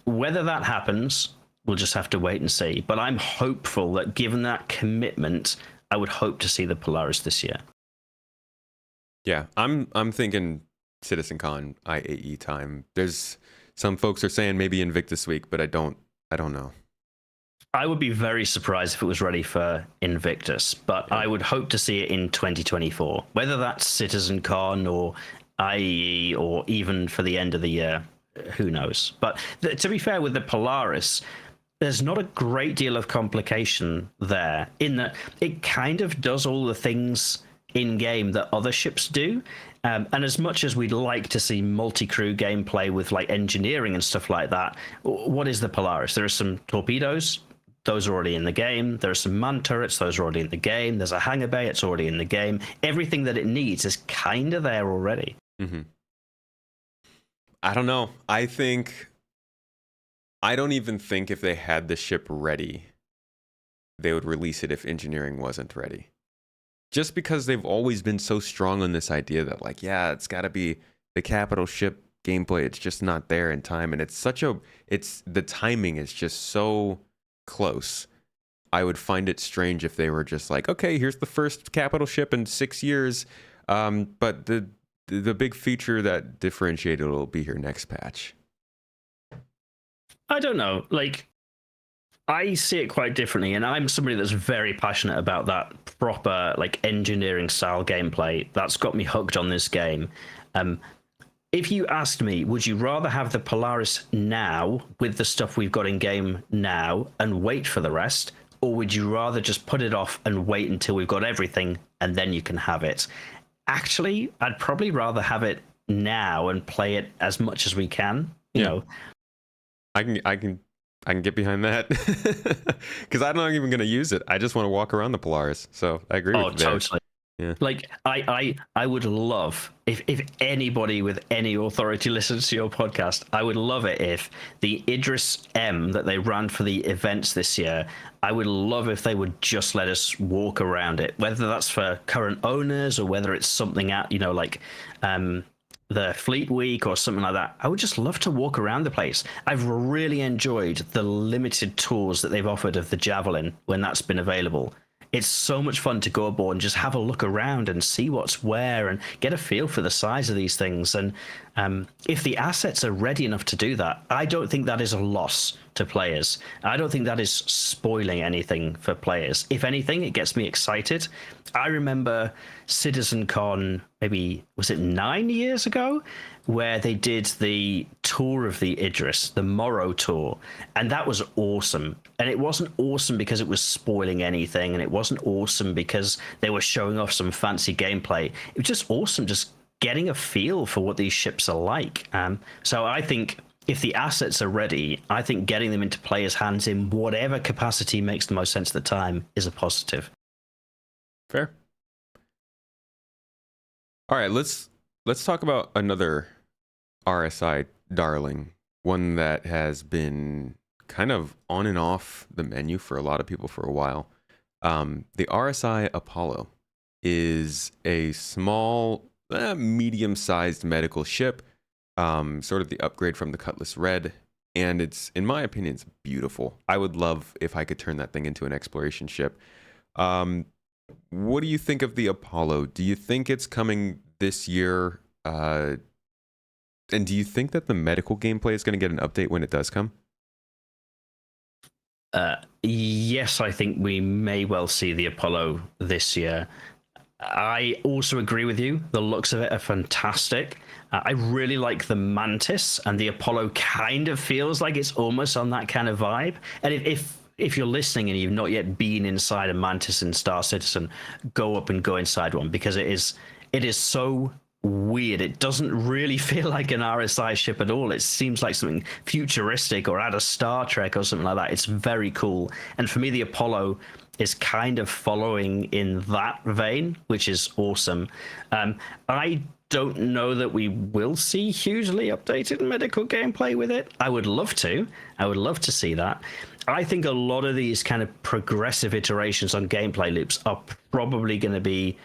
Whether that happens, we'll just have to wait and see. But I'm hopeful that given that commitment, I would hope to see the Polaris this year. Yeah, I'm thinking CitizenCon IAE time. There's some folks are saying maybe Invictus Week, but I don't know. I would be very surprised if it was ready for Invictus, but I would hope to see it in 2024. Whether that's CitizenCon or IAE or even for the end of the year, who knows? But to be fair with the Polaris, there's not a great deal of complication there, in that it kind of does all the things in game that other ships do. And as much as we'd like to see multi-crew gameplay with like engineering and stuff like that, what is the Polaris? There are some torpedoes, those are already in the game. There are some man turrets, those are already in the game. There's a hangar bay, it's already in the game. Everything that it needs is kind of there already. Mm-hmm. I don't know. I don't even think if they had the ship ready, they would release it if engineering wasn't ready. Just because they've always been so strong on this idea that, like, yeah, it's got to be the capital ship gameplay. It's just not there in time. And the timing is just so close. I would find it strange if they were just like, okay, here's the first capital ship in 6 years. But the big feature that differentiated will be here next patch. I don't know. Like, I see it quite differently, and I'm somebody that's very passionate about that proper, like, engineering style gameplay. That's got me hooked on this game. If you asked me, would you rather have the Polaris now with the stuff we've got in game now and wait for the rest, or would you rather just put it off and wait until we've got everything and then you can have it? Actually, I'd probably rather have it now and play it as much as we can. You know, I can get behind that because I'm not even going to use it. I just want to walk around the Polaris. So I agree with you. Oh, totally. Yeah. Like I would love if anybody with any authority listens to your podcast, I would love it if the Idris M that they ran for the events this year, I would love if they would just let us walk around it, whether that's for current owners or whether it's something at, you know, like the Fleet Week or something like that. I would just love to walk around the place. I've really enjoyed the limited tours that they've offered of the Javelin when that's been available. It's so much fun to go aboard and just have a look around and see what's where and get a feel for the size of these things. And if the assets are ready enough to do that, I don't think that is a loss to players. I don't think that is spoiling anything for players. If anything, it gets me excited. I remember CitizenCon, maybe, was it 9 years ago, where they did the tour of the Idris, the Morrow tour, and that was awesome. And it wasn't awesome because it was spoiling anything, and it wasn't awesome because they were showing off some fancy gameplay. It was just awesome, just getting a feel for what these ships are like. So I think if the assets are ready, I think getting them into players' hands in whatever capacity makes the most sense at the time is a positive. Fair. All right, let's talk about another RSI darling, one that has been kind of on and off the menu for a lot of people for a while. The RSI Apollo is a small, medium-sized medical ship, sort of the upgrade from the Cutlass Red, and it's, in my opinion, it's beautiful. I would love if I could turn that thing into an exploration ship. What do you think of the Apollo? Do you think it's coming this year? And do you think that the medical gameplay is going to get an update when it does come? Yes, I think we may well see the Apollo this year. I also agree with you. The looks of it are fantastic. I really like the Mantis, and the Apollo kind of feels like it's almost on that kind of vibe. And if you're listening and you've not yet been inside a Mantis in Star Citizen, go up and go inside one, because it is so weird. It doesn't really feel like an RSI ship at all. It seems like something futuristic or out of Star Trek or something like that. It's very cool. And for me, the Apollo is kind of following in that vein, which is awesome. I don't know that we will see hugely updated medical gameplay with it. I would love to. I would love to see that. I think a lot of these kind of progressive iterations on gameplay loops are probably going to be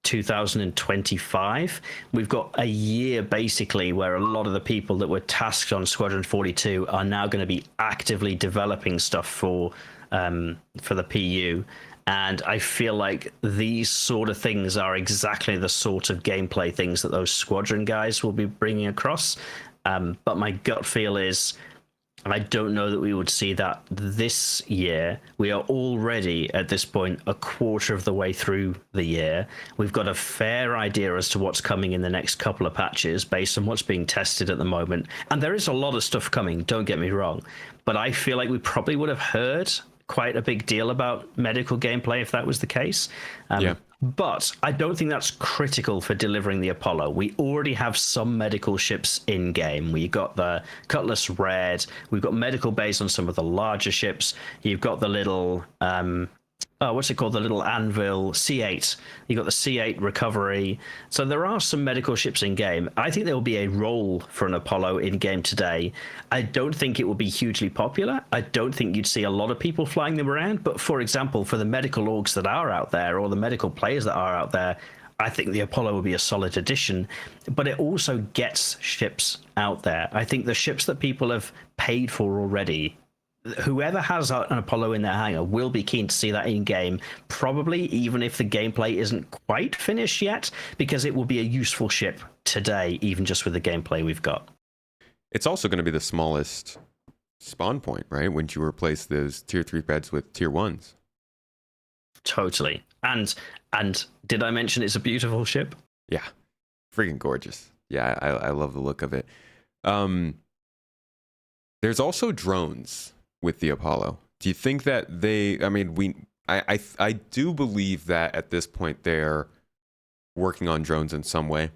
2025. We've got a year basically where a lot of the people that were tasked on Squadron 42 are now going to be actively developing stuff for the PU. And I feel like these sort of things are exactly the sort of gameplay things that those Squadron guys will be bringing across. But my gut feel is I don't know that we would see that this year. We are already, at this point, a quarter of the way through the year. We've got a fair idea as to what's coming in the next couple of patches based on what's being tested at the moment. And there is a lot of stuff coming, don't get me wrong. But I feel like we probably would have heard quite a big deal about medical gameplay if that was the case. But I don't think that's critical for delivering the Apollo. We already have some medical ships in game. We got the Cutlass Red. We've got medical bays on some of the larger ships. You've got the little what's it called? The little Anvil C8. You got the C8 recovery. So there are some medical ships in game. I think there will be a role for an Apollo in game today. I don't think it will be hugely popular. I don't think you'd see a lot of people flying them around. But for example, for the medical orgs that are out there, or the medical players that are out there, I think the Apollo will be a solid addition. But it also gets ships out there. I think the ships that people have paid for already, whoever has an Apollo in their hangar will be keen to see that in game, probably even if the gameplay isn't quite finished yet, because it will be a useful ship today, even just with the gameplay we've got. It's also going to be the smallest spawn point, right? Wouldn't you replace those tier 3 beds with tier 1s? Totally. And did I mention it's a beautiful ship? Yeah, freaking gorgeous. Yeah, I love the look of it. There's also drones with the Apollo. Do you think that I do believe that at this point they're working on drones in some way.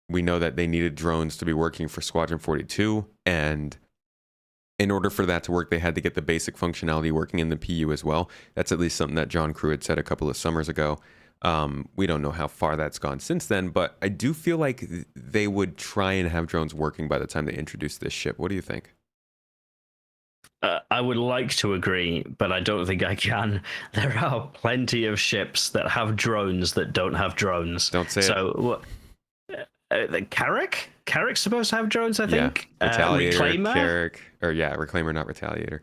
We know that they needed drones to be working for Squadron 42, and in order for that to work, they had to get the basic functionality working in the PU as well. That's at least something that John Crew had said a couple of summers ago. We don't know how far that's gone since then, but I do feel like they would try and have drones working by the time they introduce this ship. What do you think? I would like to agree, but I don't think I can. There are plenty of ships that have drones that don't have drones. Don't say so, it. The Carrack? Carrack's supposed to have drones, I think. Retaliator, Reclaimer? Carrack, or Reclaimer, not Retaliator.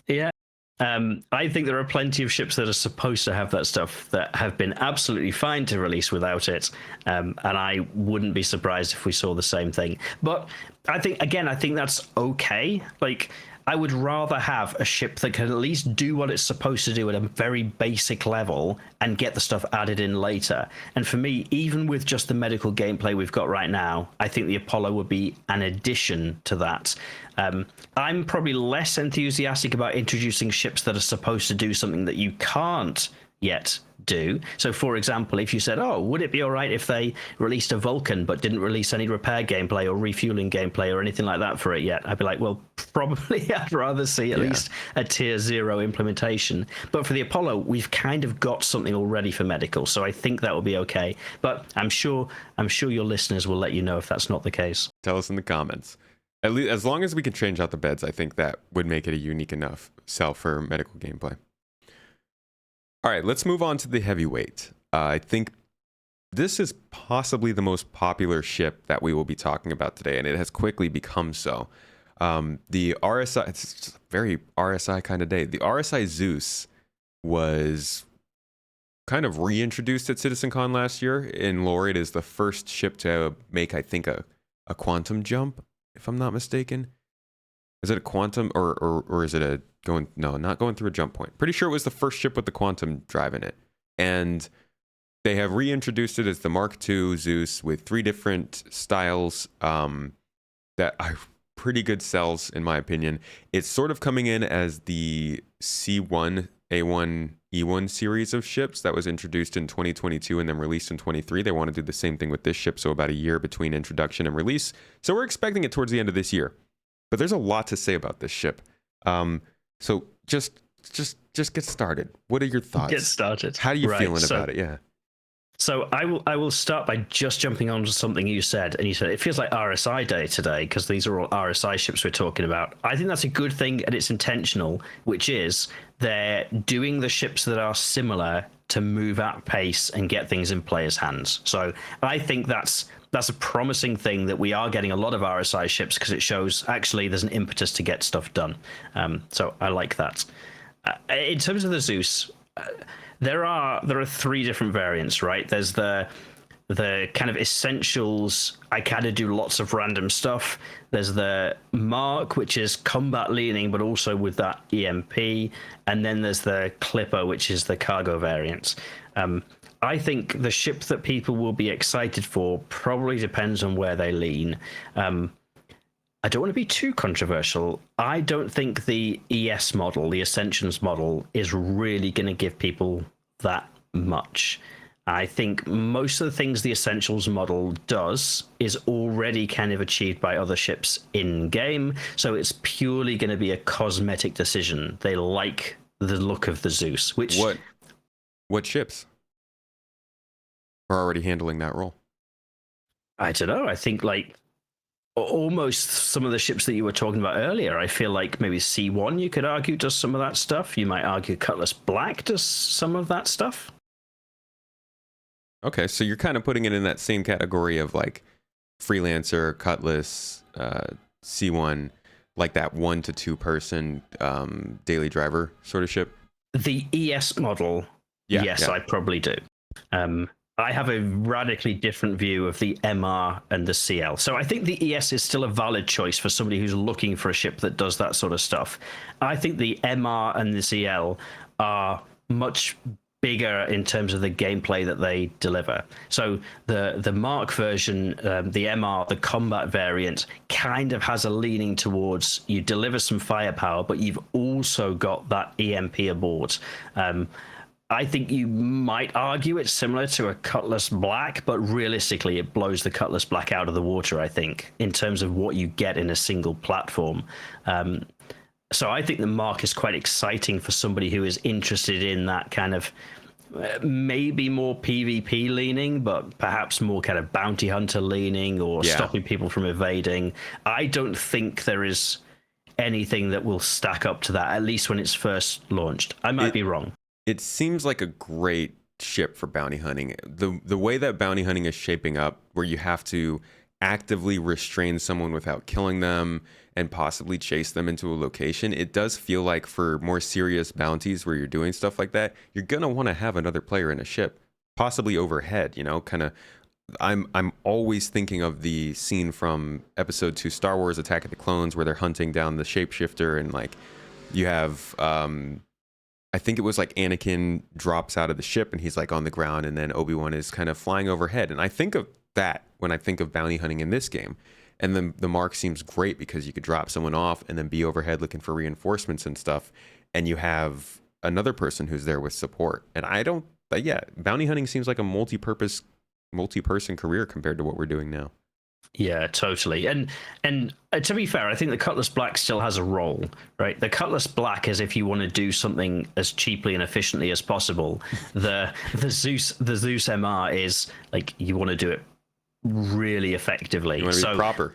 Yeah. I think there are plenty of ships that are supposed to have that stuff that have been absolutely fine to release without it. And I wouldn't be surprised if we saw the same thing. But I think that's okay. Like, I would rather have a ship that can at least do what it's supposed to do at a very basic level and get the stuff added in later. And for me, even with just the medical gameplay we've got right now, I think the Apollo would be an addition to that. I'm probably less enthusiastic about introducing ships that are supposed to do something that you can't yet do. So, for example, if you said, oh, would it be all right if they released a Vulcan but didn't release any repair gameplay or refueling gameplay or anything like that for it yet? I'd be like, well, probably I'd rather see at least a tier 0 implementation. But for the Apollo, we've kind of got something already for medical, so I think that will be okay. But I'm sure your listeners will let you know if that's not the case. Tell us in the comments. At least, as long as we can change out the beds, I think that would make it a unique enough sell for medical gameplay. All right, let's move on to the heavyweight. I think this is possibly the most popular ship that we will be talking about today, and it has quickly become so. The RSI, it's just a very RSI kind of day. The RSI Zeus was kind of reintroduced at CitizenCon last year. In lore, it is the first ship to make, I think, a quantum jump, if I'm not mistaken. Is it a quantum or is it a not going through a jump point? Pretty sure it was the first ship with the quantum drive in it. And they have reintroduced it as the Mark II Zeus with 3 different styles that are pretty good sells, in my opinion. It's sort of coming in as the C1, A1, E1 series of ships that was introduced in 2022 and then released in 23. They want to do the same thing with this ship, so about a year between introduction and release. So we're expecting it towards the end of this year. But there's a lot to say about this ship. So just get started. What are your thoughts? Get started. How are you feeling about it? Yeah. So I will start by just jumping on to something you said, and you said it feels like RSI Day today because these are all RSI ships we're talking about. I think that's a good thing, and it's intentional, which is they're doing the ships that are similar to move at pace and get things in players' hands. So I think that's a promising thing that we are getting a lot of RSI ships because it shows actually there's an impetus to get stuff done. So I like that. In terms of the Zeus, there are 3 different variants, right? There's the kind of essentials. I kind of do lots of random stuff. There's the Mark, which is combat leaning, but also with that EMP. And then there's the Clipper, which is the cargo variant. I think the ship that people will be excited for probably depends on where they lean. I don't want to be too controversial. I don't think the ES model, the Ascensions model, is really going to give people that much. I think most of the things the Essentials model does is already kind of achieved by other ships in game, so it's purely going to be a cosmetic decision. They like the look of the Zeus, which... What ships are already handling that role? I don't know. I think like almost some of the ships that you were talking about earlier, I feel like maybe C1, you could argue, does some of that stuff. You might argue Cutlass Black does some of that stuff. Okay, so you're kind of putting it in that same category of like Freelancer, Cutlass, C1, like that 1 to 2 person daily driver sort of ship. The ES model, yes, I probably do. I have a radically different view of the MR and the CL. So I think the ES is still a valid choice for somebody who's looking for a ship that does that sort of stuff. I think the MR and the CL are much bigger in terms of the gameplay that they deliver. So the Mark version, the MR, the combat variant, kind of has a leaning towards you deliver some firepower, but you've also got that EMP aboard. I think you might argue it's similar to a Cutlass Black, but realistically, it blows the Cutlass Black out of the water, I think, in terms of what you get in a single platform. So I think the Mark is quite exciting for somebody who is interested in that kind of maybe more PvP leaning, but perhaps more kind of bounty hunter leaning or stopping people from evading. I don't think there is anything that will stack up to that, at least when it's first launched. I might be wrong. It seems like a great ship for bounty hunting. The way that bounty hunting is shaping up, where you have to actively restrain someone without killing them and possibly chase them into a location, it does feel like for more serious bounties where you're doing stuff like that, you're gonna want to have another player in a ship, possibly overhead, you know, kind of. I'm always thinking of the scene from Episode 2 Star Wars Attack of the Clones where they're hunting down the shapeshifter, and like you have I think it was like Anakin drops out of the ship and he's like on the ground, and then Obi-Wan is kind of flying overhead. And I think of that when I think of bounty hunting in this game. And then the Mark seems great because you could drop someone off and then be overhead looking for reinforcements and stuff. And you have another person who's there with support. And bounty hunting seems like a multi-person career compared to what we're doing now. Yeah, totally. And to be fair, I think the Cutlass Black still has a role, right? The Cutlass Black is if you want to do something as cheaply and efficiently as possible. The Zeus MR is like you want to do it really effectively. You want to be proper.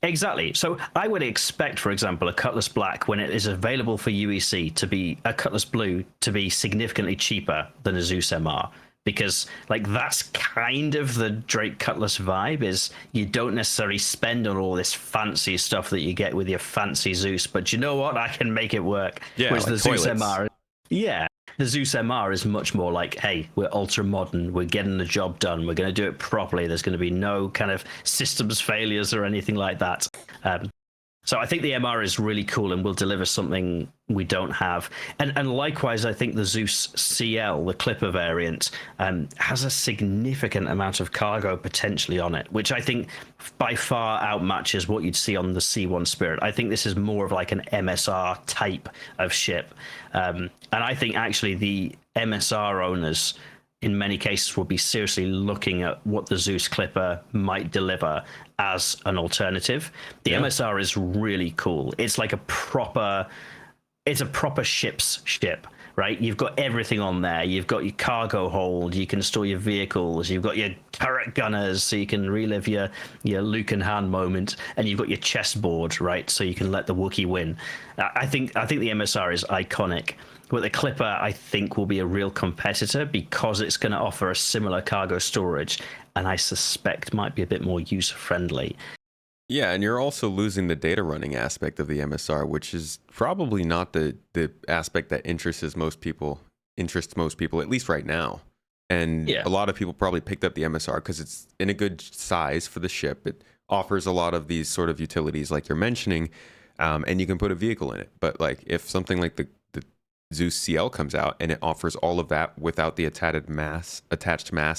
Exactly. So I would expect, for example, a Cutlass Black, when it is available for UEC, to be a Cutlass Blue to be significantly cheaper than a Zeus MR. Because like that's kind of the Drake Cutlass vibe, is you don't necessarily spend on all this fancy stuff that you get with your fancy Zeus, but you know what? I can make it work. Yeah, whereas like the Zeus toilets. MR, the Zeus MR is much more like, hey, we're ultra modern, we're getting the job done, we're going to do it properly. There's going to be no kind of systems failures or anything like that. So I think the MR is really cool and will deliver something we don't have. And likewise, I think the Zeus CL, the Clipper variant, has a significant amount of cargo potentially on it, which I think by far outmatches what you'd see on the C1 Spirit. I think this is more of like an MSR type of ship. And I think actually the MSR owners in many cases will be seriously looking at what the Zeus Clipper might deliver as an alternative. The MSR is really cool. It's like a proper ship's ship, right? You've got everything on there. You've got your cargo hold. You can store your vehicles. You've got your turret gunners, so you can relive your Luke and Han moment. And you've got your chessboard, right? So you can let the Wookiee win. I think the MSR is iconic. But the Clipper, I think, will be a real competitor because it's going to offer a similar cargo storage, and I suspect might be a bit more user-friendly. Yeah, and you're also losing the data running aspect of the MSR, which is probably not the aspect that interests most people, at least right now. And a lot of people probably picked up the MSR because it's in a good size for the ship. It offers a lot of these sort of utilities like you're mentioning, and you can put a vehicle in it. But like if something like the Zeus CL comes out and it offers all of that without the attached mass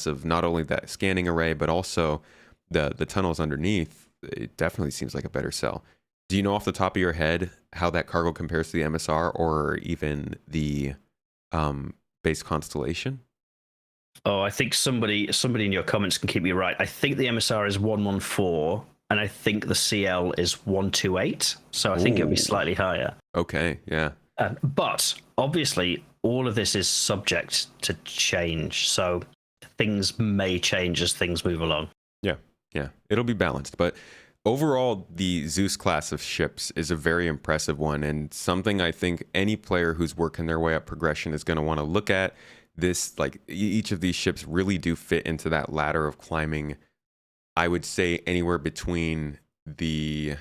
of not only that scanning array, but also the tunnels underneath, it definitely seems like a better sell. Do you know off the top of your head how that cargo compares to the MSR or even the base constellation? Oh, I think somebody in your comments can keep me right. I think the MSR is 114, and I think the CL is 128. So I think it'll be slightly higher. Okay, yeah. But obviously, all of this is subject to change. So things may change as things move along. Yeah, it'll be balanced. But overall, the Zeus class of ships is a very impressive one, and something I think any player who's working their way up progression is going to want to look at. This, like, each of these ships really do fit into that ladder of climbing. I would say anywhere between the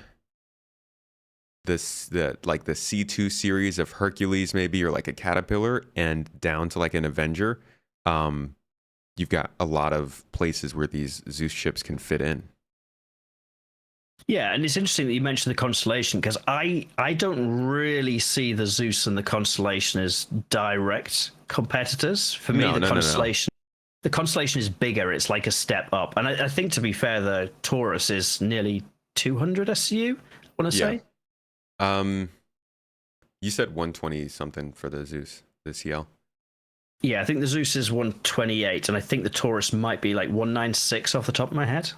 C2 series of Hercules maybe, or like a Caterpillar, and down to like an Avenger. you've got a lot of places where these Zeus ships can fit in. Yeah, and it's interesting that you mentioned the Constellation, because I don't really see the Zeus and the Constellation as direct competitors. For me, the Constellation is bigger. It's like a step up. And I think, to be fair, the Taurus is nearly 200 SU, I want to say. You said 120 something for the Zeus, the CL. Yeah, I think the Zeus is 128, and I think the Taurus might be like 196 off the top of my head.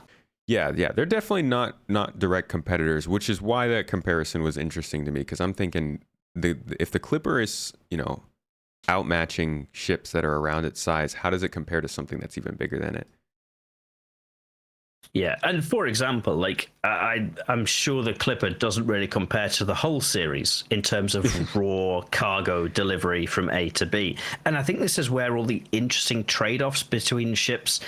Yeah, they're definitely not direct competitors, which is why that comparison was interesting to me, because I'm thinking if the Clipper is, outmatching ships that are around its size, how does it compare to something that's even bigger than it? Yeah, and for example, like I'm sure the Clipper doesn't really compare to the whole series in terms of raw cargo delivery from A to B. And I think this is where all the interesting trade-offs between ships.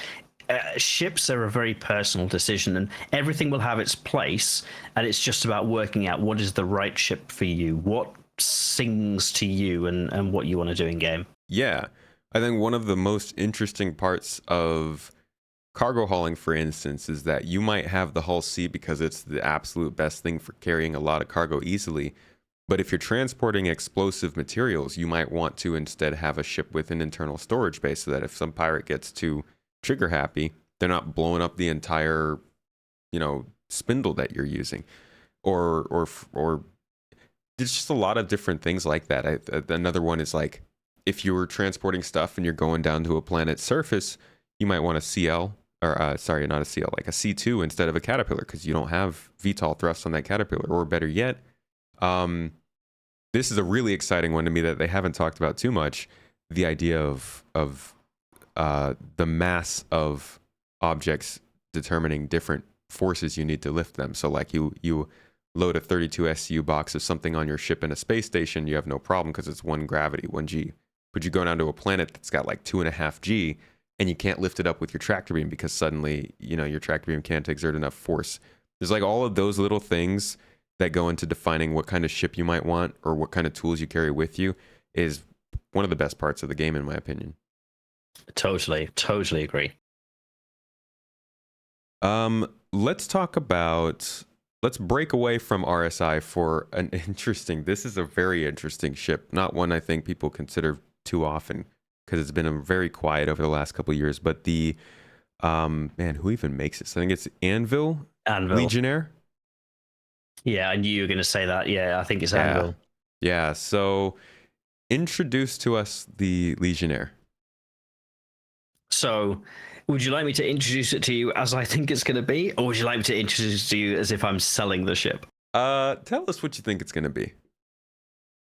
Ships are a very personal decision, and everything will have its place, and it's just about working out what is the right ship for you, what sings to you, and what you want to do in game. Yeah, I think one of the most interesting parts of cargo hauling, for instance, is that you might have the Hull C because it's the absolute best thing for carrying a lot of cargo easily. But if you're transporting explosive materials, you might want to instead have a ship with an internal storage base, so that if some pirate gets too trigger happy, they're not blowing up the entire, spindle that you're using, or there's just a lot of different things like that. Another one is like, if you're transporting stuff and you're going down to a planet's surface, you might want a CL, or sorry, not a CL, like a C2 instead of a Caterpillar, because you don't have VTOL thrust on that Caterpillar. Or better yet, this is a really exciting one to me that they haven't talked about too much. The idea of the mass of objects determining different forces you need to lift them. So like you load a 32 SU box of something on your ship in a space station, you have no problem because it's 1 gravity, 1G. But you go down to a planet that's got like 2.5G, and you can't lift it up with your tractor beam because suddenly, your tractor beam can't exert enough force. There's like all of those little things that go into defining what kind of ship you might want or what kind of tools you carry with you is one of the best parts of the game, in my opinion. Totally agree. Let's break away from RSI for this is a very interesting ship. Not one I think people consider too often, because it's been very quiet over the last couple of years. But the who even makes this? I think it's Anvil Legionnaire. Yeah, I knew you were going to say that. Yeah, I think it's Anvil. Yeah. So introduce to us the Legionnaire. So, would you like me to introduce it to you as I think it's going to be, or would you like me to introduce it to you as if I'm selling the ship? Tell us what you think it's going to be.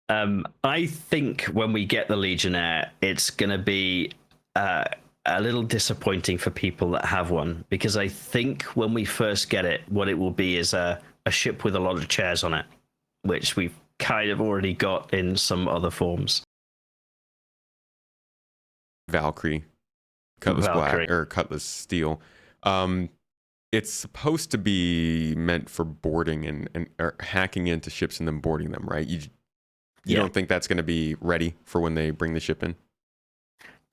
I think when we get the Legionnaire, it's going to be a little disappointing for people that have one, because I think when we first get it, what it will be is a ship with a lot of chairs on it, which we've kind of already got in some other forms. Valkyrie. Cutlass Black or Cutlass Steel. It's supposed to be meant for boarding and or hacking into ships and then boarding them, right? You don't think that's going to be ready for when they bring the ship in?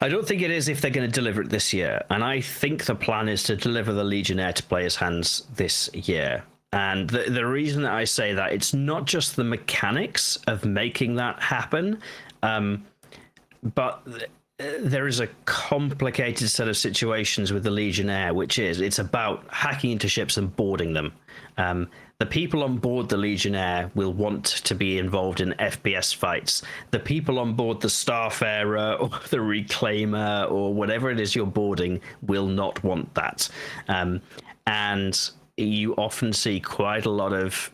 I don't think it is if they're going to deliver it this year. And I think the plan is to deliver the Legionnaire to players' hands this year. And the reason that I say that, it's not just the mechanics of making that happen, but there is a complicated set of situations with the Legionnaire, which is it's about hacking into ships and boarding them. The people on board the Legionnaire will want to be involved in FPS fights. The people on board the Starfarer or the Reclaimer or whatever it is you're boarding will not want that. And you often see quite a lot of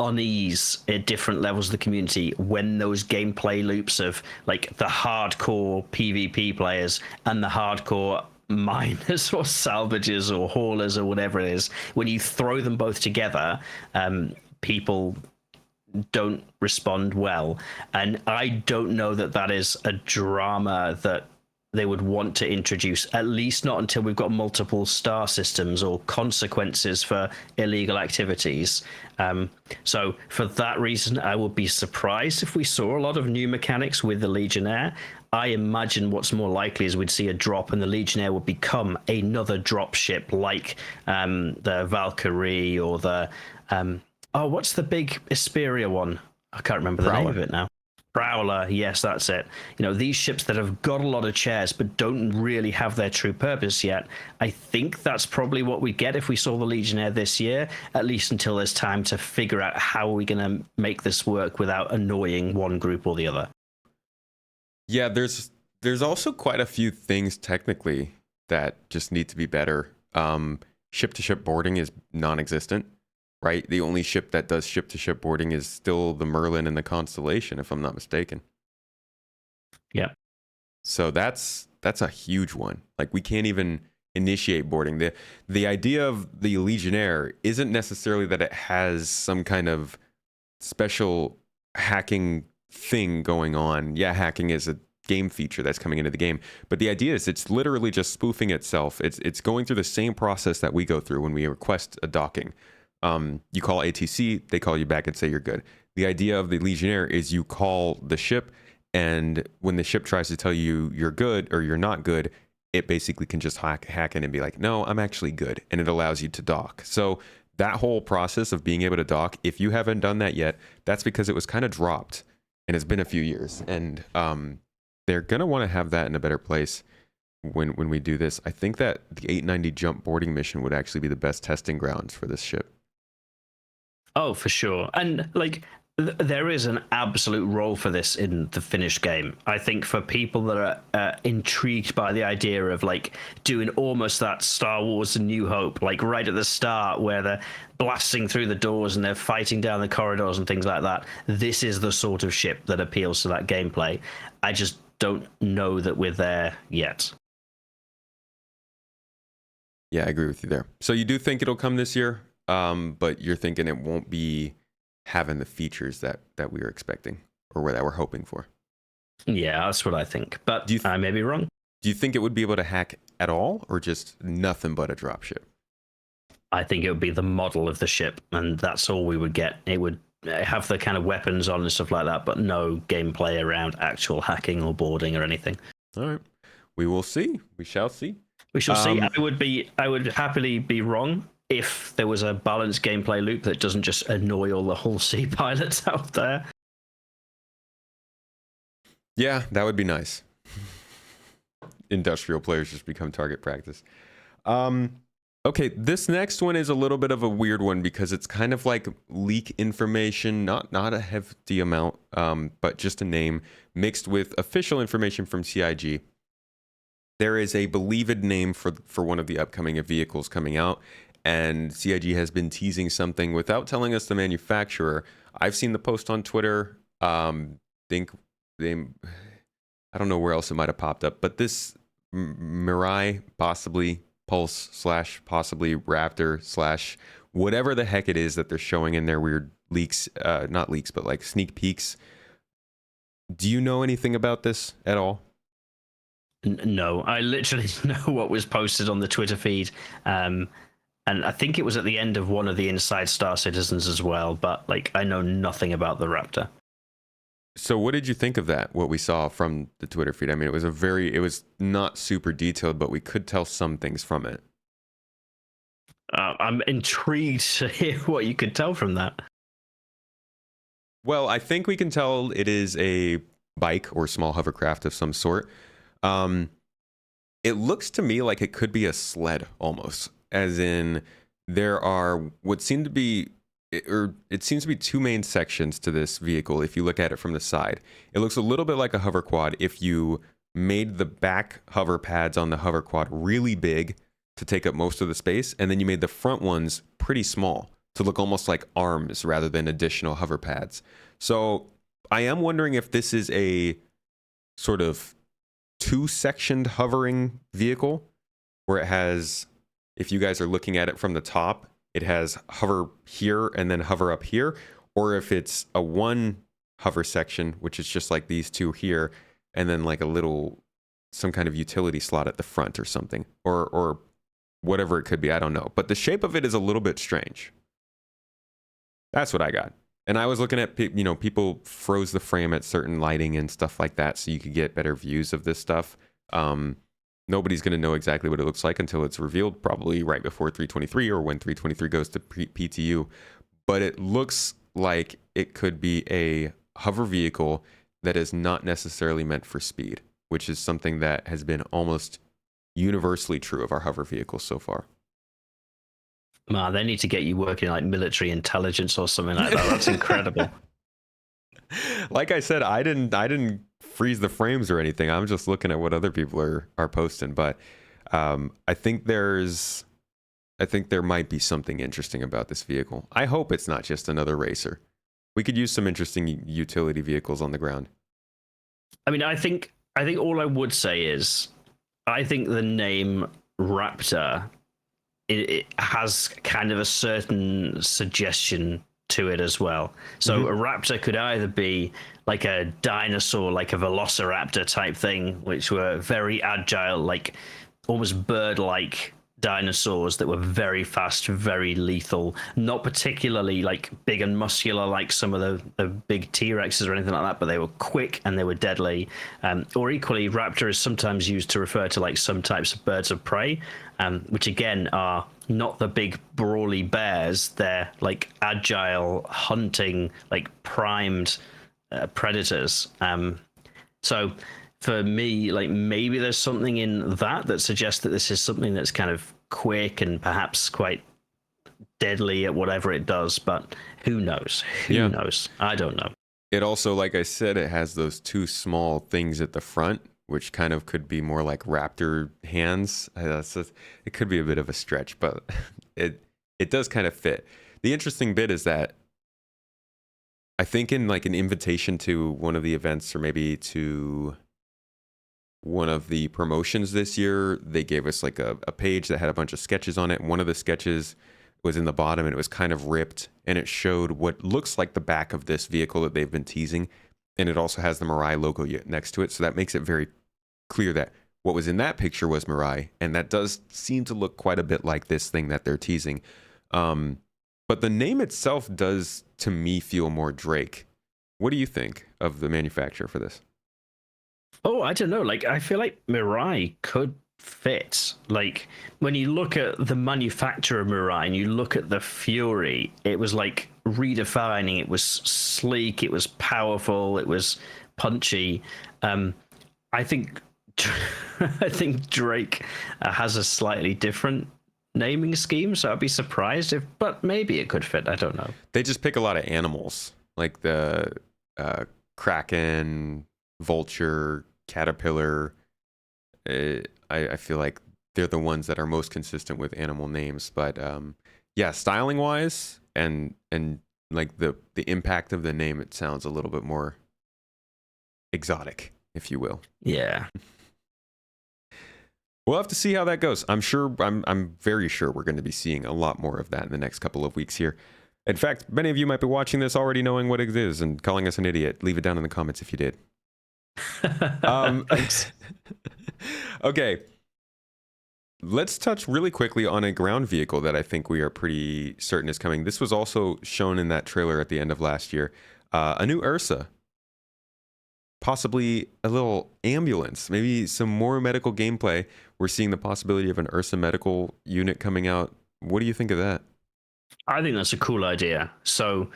unease at different levels of the community when those gameplay loops of like the hardcore PvP players and the hardcore miners or salvagers or haulers or whatever it is, when you throw them both together, people don't respond well. And I don't know that that is a drama that they would want to introduce, at least not until we've got multiple star systems or consequences for illegal activities. So for that reason, I would be surprised if we saw a lot of new mechanics with the Legionnaire. I imagine what's more likely is we'd see a drop and the Legionnaire would become another drop ship like the Valkyrie or the what's the big Isperia one? I can't remember the name of it now. Prowler, yes, that's it. You know, these ships that have got a lot of chairs but don't really have their true purpose yet. I think that's probably what we get if we saw the Legionnaire this year, at least until there's time to figure out how are we going to make this work without annoying one group or the other. Yeah, there's also quite a few things technically that just need to be better. Ship-to-ship boarding is non-existent. Right? The only ship that does ship-to-ship boarding is still the Merlin and the Constellation, if I'm not mistaken. Yeah. So that's a huge one. Like, we can't even initiate boarding. The idea of the Legionnaire isn't necessarily that it has some kind of special hacking thing going on. Yeah, hacking is a game feature that's coming into the game, but the idea is it's literally just spoofing itself. It's going through the same process that we go through when we request a docking. You call ATC, they call you back and say you're good. The idea of the Legionnaire is you call the ship, and when the ship tries to tell you you're good or you're not good, it basically can just hack in and be like, no, I'm actually good. And it allows you to dock. So that whole process of being able to dock, if you haven't done that yet, that's because it was kind of dropped and it's been a few years. And they're going to want to have that in a better place when we do this. I think that the 890 jump boarding mission would actually be the best testing grounds for this ship. Oh, for sure. And like, there is an absolute role for this in the finished game. I think for people that are intrigued by the idea of like doing almost that Star Wars A New Hope, like right at the start where they're blasting through the doors and they're fighting down the corridors and things like that. This is the sort of ship that appeals to that gameplay. I just don't know that we're there yet. Yeah, I agree with you there. So you do think it'll come this year? But you're thinking it won't be having the features that we were expecting or that we're hoping for. Yeah, that's what I think. But I may be wrong. Do you think it would be able to hack at all, or just nothing but a dropship? I think it would be the model of the ship, and that's all we would get. It would have the kind of weapons on and stuff like that, but no gameplay around actual hacking or boarding or anything. All right. We will see. We shall see. We shall see. I would happily be wrong if there was a balanced gameplay loop that doesn't just annoy all the Hull C pilots out there. Yeah, that would be nice. Industrial players just become target practice. Okay, this next one is a little bit of a weird one because it's kind of like leak information, not a hefty amount, but just a name mixed with official information from CIG. There is a believed name for one of the upcoming vehicles coming out, and CIG has been teasing something without telling us the manufacturer. I've seen the post on Twitter. I don't know where else it might have popped up, but this Mirai, possibly Pulse / possibly Raptor / whatever the heck it is that they're showing in their weird leaks, not leaks, but like sneak peeks. Do you know anything about this at all? No, I literally know what was posted on the Twitter feed. And I think it was at the end of one of the Inside Star Citizens as well, but like I know nothing about the Raptor. So what did you think of that, what we saw from the Twitter feed? I mean, it was not super detailed, but we could tell some things from it. I'm intrigued to hear what you could tell from that. Well, I think we can tell it is a bike or small hovercraft of some sort. It looks to me like it could be a sled almost. As in, there are what seem to be, or it seems to be two main sections to this vehicle. If you look at it from the side, it looks a little bit like a hover quad. If you made the back hover pads on the hover quad really big to take up most of the space, and then you made the front ones pretty small to look almost like arms rather than additional hover pads. So I am wondering if this is a sort of two-sectioned hovering vehicle where it has, if you guys are looking at it from the top, it has hover here and then hover up here, or if it's a one hover section, which is just like these two here, and then like a little, some kind of utility slot at the front or something, or whatever it could be. I don't know. But the shape of it is a little bit strange. That's what I got. And I was looking at, people froze the frame at certain lighting and stuff like that so you could get better views of this stuff. Nobody's going to know exactly what it looks like until it's revealed, probably right before 323 or when 323 goes to PTU. But it looks like it could be a hover vehicle that is not necessarily meant for speed, which is something that has been almost universally true of our hover vehicles so far. Man, they need to get you working like military intelligence or something like that. That's incredible. Like I said, I didn't freeze the frames or anything. I'm just looking at what other people are posting. But I think there might be something interesting about this vehicle. I hope it's not just another racer. We could use some interesting utility vehicles on the ground. I mean, I think all I would say is, I think the name Raptor, it has kind of a certain suggestion to it as well. So a raptor could either be like a dinosaur, like a velociraptor type thing, which were very agile, like almost bird-like dinosaurs that were very fast, very lethal, not particularly like big and muscular like some of the big T-Rexes or anything like that, but they were quick and they were deadly. Or equally, raptor is sometimes used to refer to like some types of birds of prey, which again are not the big brawly bears. They're like agile, hunting, like primed predators. So for me, like maybe there's something in that suggests that this is something that's kind of quick and perhaps quite deadly at whatever it does, but who knows? Who knows? I don't know. It also, like I said, it has those two small things at the front, which kind of could be more like raptor hands. It could be a bit of a stretch, but it does kind of fit. The interesting bit is that I think in like an invitation to one of the events, or maybe to one of the promotions this year, they gave us like a page that had a bunch of sketches on it. One of the sketches was in the bottom and it was kind of ripped, and it showed what looks like the back of this vehicle that they've been teasing, and it also has the Mirai logo next to it. So that makes it very clear that what was in that picture was Mirai, and that does seem to look quite a bit like this thing that they're teasing. But the name itself does, to me, feel more Drake. What do you think of the manufacturer for this? Oh, I don't know. Like, I feel like Mirai could fit. Like, when you look at the manufacturer of Mirai and you look at the Fury, it was like redefining. It was sleek, it was powerful, it was punchy. I think Drake has a slightly different naming scheme, so I'd be surprised but maybe it could fit. I don't know. They just pick a lot of animals, like the kraken, vulture, caterpillar. I feel like they're the ones that are most consistent with animal names. But yeah, styling wise and like the impact of the name, it sounds a little bit more exotic, if you will. Yeah. We'll have to see how that goes. I'm very sure we're going to be seeing a lot more of that in the next couple of weeks here. In fact, many of you might be watching this already knowing what it is and calling us an idiot. Leave it down in the comments if you did. Okay. Let's touch really quickly on a ground vehicle that I think we are pretty certain is coming. This was also shown in that trailer at the end of last year. A new Ursa. Possibly a little ambulance, maybe some more medical gameplay. We're seeing the possibility of an Ursa Medical unit coming out. What do you think of that? I think that's a cool idea. So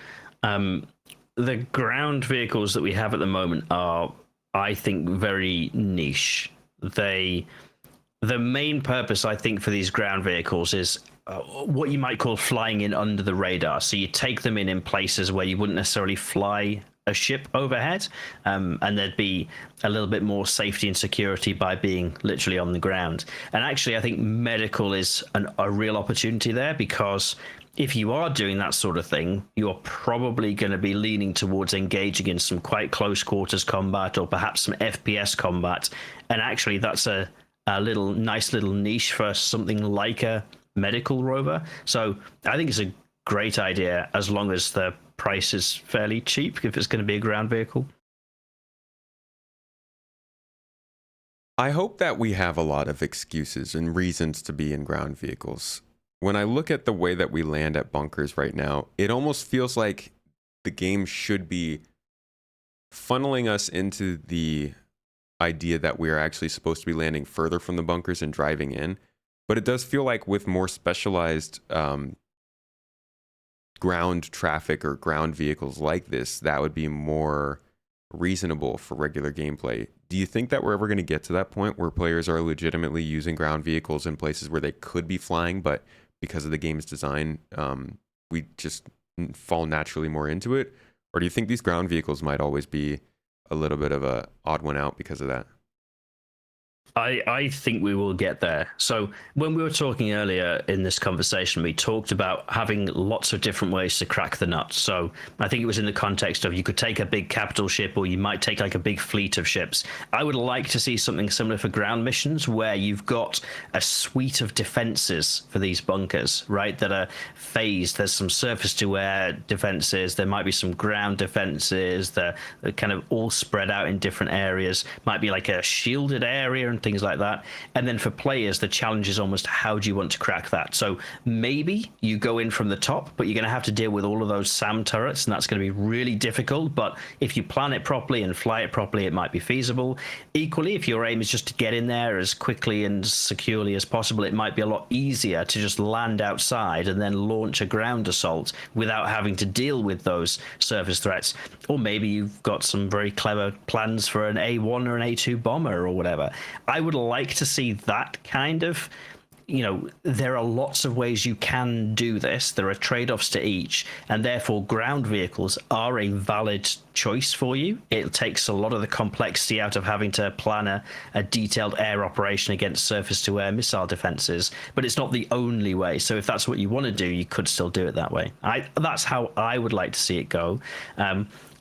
the ground vehicles that we have at the moment are, I think, very niche. The main purpose, I think, for these ground vehicles is what you might call flying in under the radar. So you take them in places where you wouldn't necessarily fly a ship overhead, and there'd be a little bit more safety and security by being literally on the ground. And actually, I think medical is a real opportunity there, because if you are doing that sort of thing, you're probably going to be leaning towards engaging in some quite close quarters combat, or perhaps some FPS combat. And actually, that's a nice little niche for something like a medical rover. So I think it's a great idea, as long as the price is fairly cheap, if it's going to be a ground vehicle. I hope that we have a lot of excuses and reasons to be in ground vehicles. When I look at the way that we land at bunkers right now, it almost feels like the game should be funneling us into the idea that we are actually supposed to be landing further from the bunkers and driving in. But it does feel like with more specialized ground traffic or ground vehicles like this, that would be more reasonable for regular gameplay. Do you think that we're ever going to get to that point where players are legitimately using ground vehicles in places where they could be flying, but because of the game's design, we just fall naturally more into it? Or do you think these ground vehicles might always be a little bit of a odd one out because of that? I think we will get there. So when we were talking earlier in this conversation, we talked about having lots of different ways to crack the nut. So I think it was in the context of you could take a big capital ship, or you might take like a big fleet of ships. I would like to see something similar for ground missions, where you've got a suite of defenses for these bunkers, right, that are phased. There's some surface to air defenses, there might be some ground defenses, they're kind of all spread out in different areas. Might be like a shielded area and things like that. And then for players, the challenge is almost how do you want to crack that? So maybe you go in from the top, but you're going to have to deal with all of those SAM turrets, and that's going to be really difficult. But if you plan it properly and fly it properly, it might be feasible. Equally, if your aim is just to get in there as quickly and securely as possible, it might be a lot easier to just land outside and then launch a ground assault without having to deal with those surface threats. Or maybe you've got some very clever plans for an A1 or an A2 bomber or whatever. I would like to see that kind of, there are lots of ways you can do this. There are trade-offs to each, and therefore ground vehicles are a valid choice for you. It takes a lot of the complexity out of having to plan a detailed air operation against surface-to-air missile defenses, but it's not the only way. So if that's what you want to do, you could still do it that way. That's how I would like to see it go.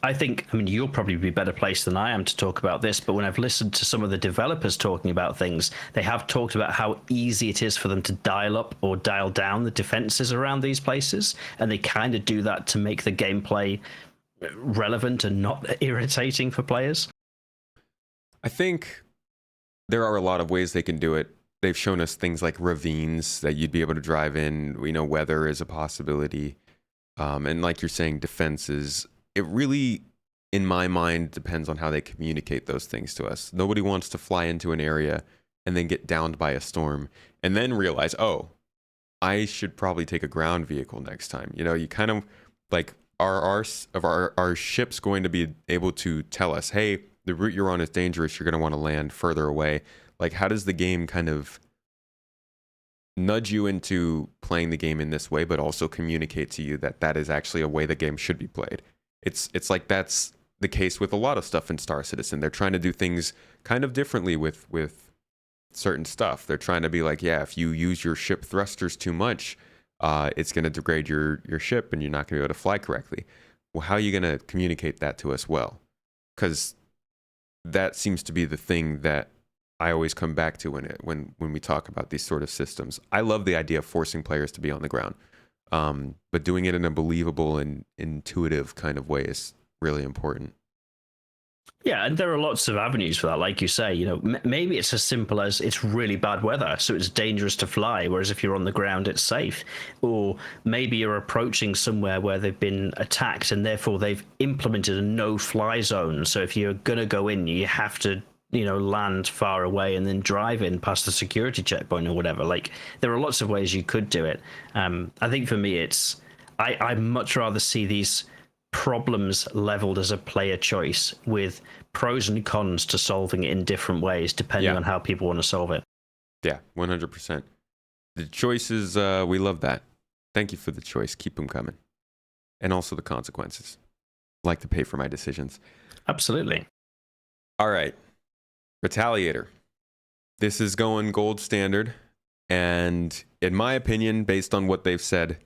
I mean, you'll probably be better placed than I am to talk about this, but when I've listened to some of the developers talking about things, they have talked about how easy it is for them to dial up or dial down the defenses around these places, and they kind of do that to make the gameplay relevant and not irritating for players. I think there are a lot of ways they can do it. They've shown us things like ravines that you'd be able to drive in. We know weather is a possibility. And like you're saying, defenses. It really, in my mind, depends on how they communicate those things to us. Nobody wants to fly into an area and then get downed by a storm and then realize, oh, I should probably take a ground vehicle next time. You kind of like, are our ships going to be able to tell us, hey, the route you're on is dangerous, you're going to want to land further away? Like, how does the game kind of nudge you into playing the game in this way, but also communicate to you that that is actually a way the game should be played? It's like that's the case with a lot of stuff in Star Citizen. They're trying to do things kind of differently with certain stuff. They're trying to be like, yeah, if you use your ship thrusters too much, it's going to degrade your ship and you're not going to be able to fly correctly. Well, how are you going to communicate that to us well? Because that seems to be the thing that I always come back to when we talk about these sort of systems. I love the idea of forcing players to be on the ground. But doing it in a believable and intuitive kind of way is really important. Yeah, and there are lots of avenues for that. Like you say, maybe it's as simple as it's really bad weather, so it's dangerous to fly, whereas if you're on the ground, it's safe. Or maybe you're approaching somewhere where they've been attacked, and therefore they've implemented a no-fly zone. So if you're going to go in, you have to land far away and then drive in past the security checkpoint or whatever. Like, there are lots of ways you could do it. I think for me, I'd much rather see these problems leveled as a player choice with pros and cons to solving it in different ways, depending on how people want to solve it. Yeah, 100%. The choices, we love that. Thank you for the choice. Keep them coming. And also the consequences. I like to pay for my decisions. Absolutely. All right. Retaliator. This is going gold standard, and in my opinion, based on what they've said,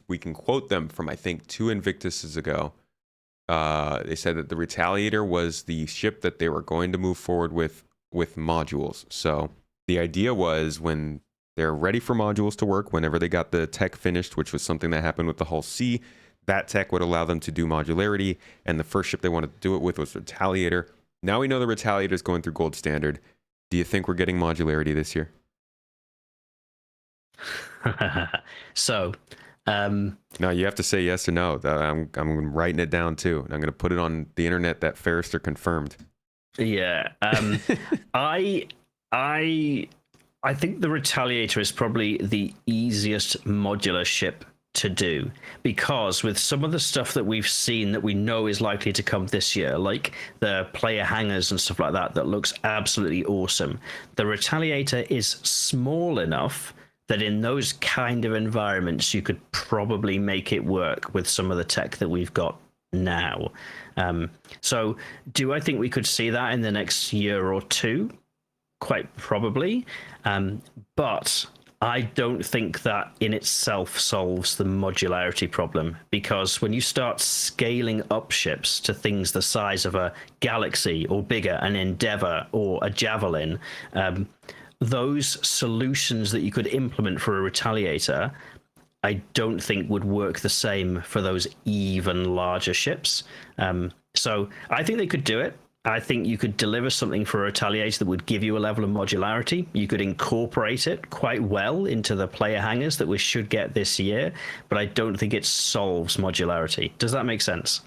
we can quote them from, I think, 2 Invictuses ago. They said that the Retaliator was the ship that they were going to move forward with modules. So the idea was when they're ready for modules to work, whenever they got the tech finished, which was something that happened with the Hull C, that tech would allow them to do modularity, and the first ship they wanted to do it with was Retaliator. Now we know the Retaliator is going through gold standard. Do you think we're getting modularity this year? So No, you have to say yes or no. I'm writing it down too. And I'm going to put it on the internet that Farrister confirmed. Yeah. I I I think the Retaliator is probably the easiest modular ship to do, because with some of the stuff that we've seen that we know is likely to come this year, like the player hangars and stuff like that, that looks absolutely awesome, the Retaliator is small enough that in those kind of environments you could probably make it work with some of the tech that we've got now. So do I think we could see that in the next year or two? Quite probably. But I don't think that in itself solves the modularity problem, because when you start scaling up ships to things the size of a Galaxy or bigger, an Endeavour or a Javelin, those solutions that you could implement for a Retaliator, I don't think would work the same for those even larger ships. So I think they could do it. I think you could deliver something for a Retaliator that would give you a level of modularity. You could incorporate it quite well into the player hangars that we should get this year, but I don't think it solves modularity. Does that make sense?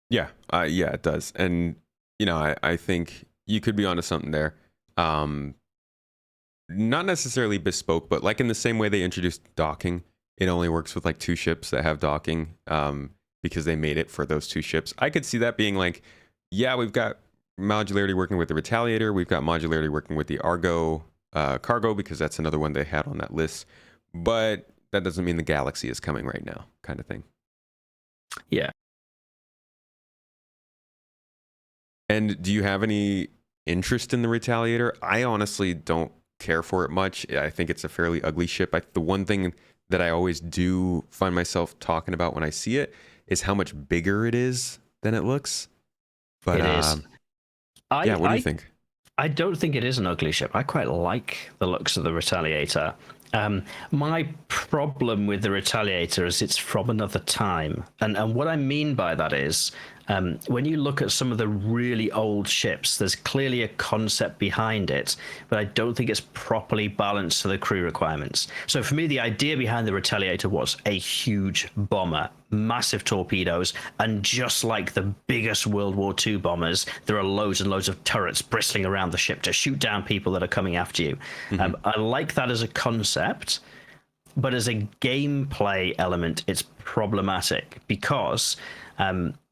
Yeah, yeah, it does. And, you know, I think you could be onto something there. Not necessarily bespoke, but like in the same way they introduced docking, it only works with like 2 ships that have docking, because they made it for those 2 ships. I could see that being like, yeah, we've got modularity working with the Retaliator. We've got modularity working with the Argo cargo, because that's another one they had on that list. But that doesn't mean the Galaxy is coming right now, kind of thing. Yeah. And do you have any interest in the Retaliator? I honestly don't care for it much. I think it's a fairly ugly ship. The one thing that I always do find myself talking about when I see it is how much bigger it is than it looks. But It is. yeah, what do you think? I don't think it is an ugly ship. I quite like the looks of the Retaliator. My problem with the Retaliator is it's from another time. And what I mean by that is, when you look at some of the really old ships, there's clearly a concept behind it, but I don't think it's properly balanced to the crew requirements. So for me, the idea behind the Retaliator was a huge bomber, massive torpedoes, and just like the biggest World War II bombers, there are loads and loads of turrets bristling around the ship to shoot down people that are coming after you. I like that as a concept, but as a gameplay element, it's problematic, because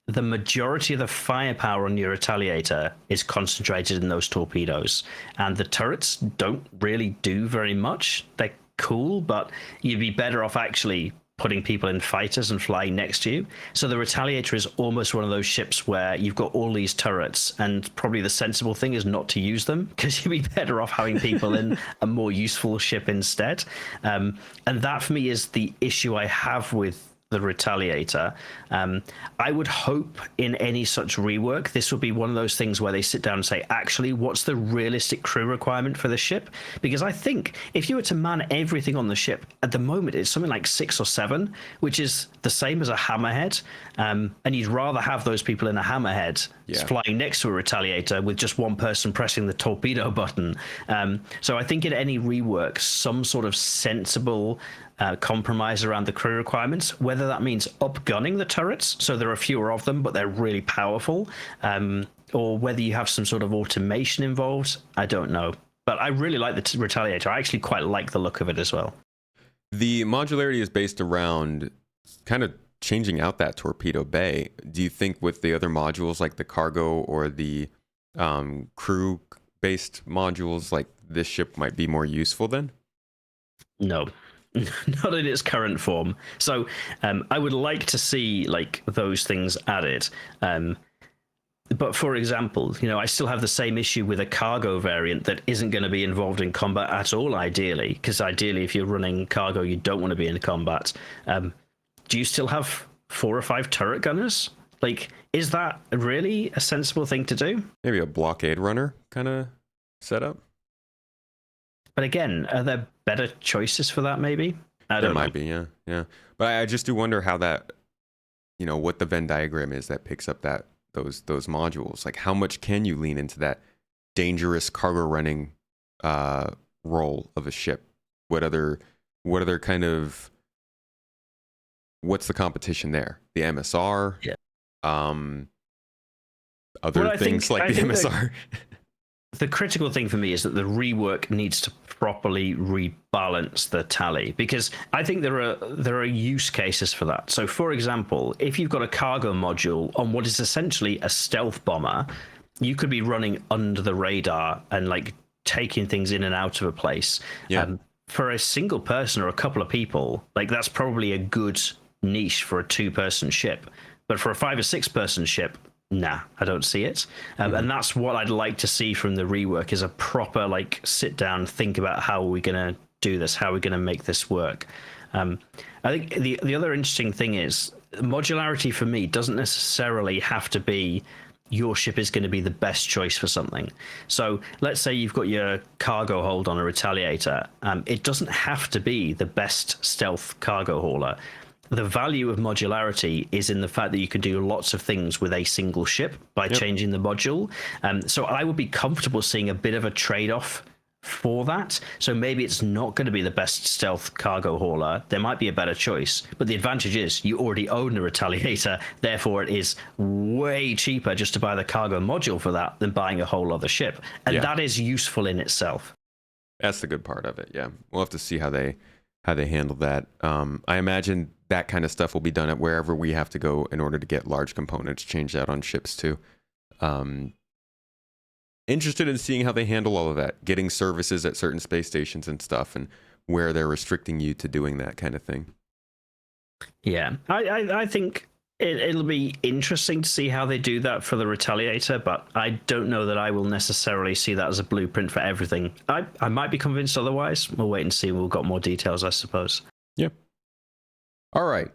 the majority of the firepower on your Retaliator is concentrated in those torpedoes, and the turrets don't really do very much. They're cool, but you'd be better off actually putting people in fighters and flying next to you. So the Retaliator is almost one of those ships where you've got all these turrets, and probably the sensible thing is not to use them, because you'd be better off having people in a more useful ship instead. And that for me is the issue I have with the Retaliator. I would hope in any such rework, this will be one of those things where they sit down and say, actually, what's the realistic crew requirement for the ship? Because I think if you were to man everything on the ship, at the moment, it's something like 6 or 7, which is the same as a hammerhead. And you'd rather have those people in a hammerhead flying next to a Retaliator with just one person pressing the torpedo button. So I think in any rework, some sort of sensible compromise around the crew requirements, whether that means upgunning the turrets so there are fewer of them but they're really powerful, or whether you have some sort of automation involved, I don't know. But I really like the Retaliator. I actually quite like the look of it as well. The modularity is based around kind of changing out that torpedo bay. Do you think with the other modules like the cargo or the crew based modules, like this ship might be more useful then? No. Not in its current form. So I would like to see like those things added. But for example, you know, I still have the same issue with a cargo variant that isn't going to be involved in combat at all, ideally, because ideally if you're running cargo, you don't want to be in combat. Do you still have 4 or 5 turret gunners? Like, is that really a sensible thing to do? Maybe a blockade runner kind of setup? But again, are there better choices for that, maybe? I don't know. There might be, yeah. But I just do wonder how that, you know, what the Venn diagram is that picks up that those modules. Like, how much can you lean into that dangerous cargo running role of a ship? What other kind of what's the competition there? The MSR? Yeah. Other Well, things like the MSR? The critical thing for me is that the rework needs to properly rebalance the tally, because I think there are use cases for that. So, for example, if you've got a cargo module on what is essentially a stealth bomber, you could be running under the radar and like taking things in and out of a place. Yeah. For a single person or a couple of people, like that's probably a good niche for a 2-person ship. But for a 5 or 6-person ship, nah, I don't see it. And that's what I'd like to see from the rework, is a proper like sit down, think about how are we going to do this, how are we going to make this work. I think the other interesting thing is modularity for me doesn't necessarily have to be your ship is going to be the best choice for something. So let's say you've got your cargo hold on a Retaliator. It doesn't have to be the best stealth cargo hauler. The value of modularity is in the fact that you can do lots of things with a single ship by changing the module. So I would be comfortable seeing a bit of a trade-off for that. So maybe it's not going to be the best stealth cargo hauler. There might be a better choice, but the advantage is you already own a Retaliator. Therefore, it is way cheaper just to buy the cargo module for that than buying a whole other ship. And that is useful in itself. That's the good part of it. Yeah. We'll have to see how they handle that. I imagine that kind of stuff will be done at wherever we have to go in order to get large components changed out on ships too. Interested in seeing how they handle all of that, getting services at certain space stations and stuff, and where they're restricting you to doing that kind of thing. Yeah, I think it'll be interesting to see how they do that for the Retaliator, but I don't know that I will necessarily see that as a blueprint for everything. I might be convinced otherwise. We'll wait and see. We've got more details, I suppose. Yeah. All right.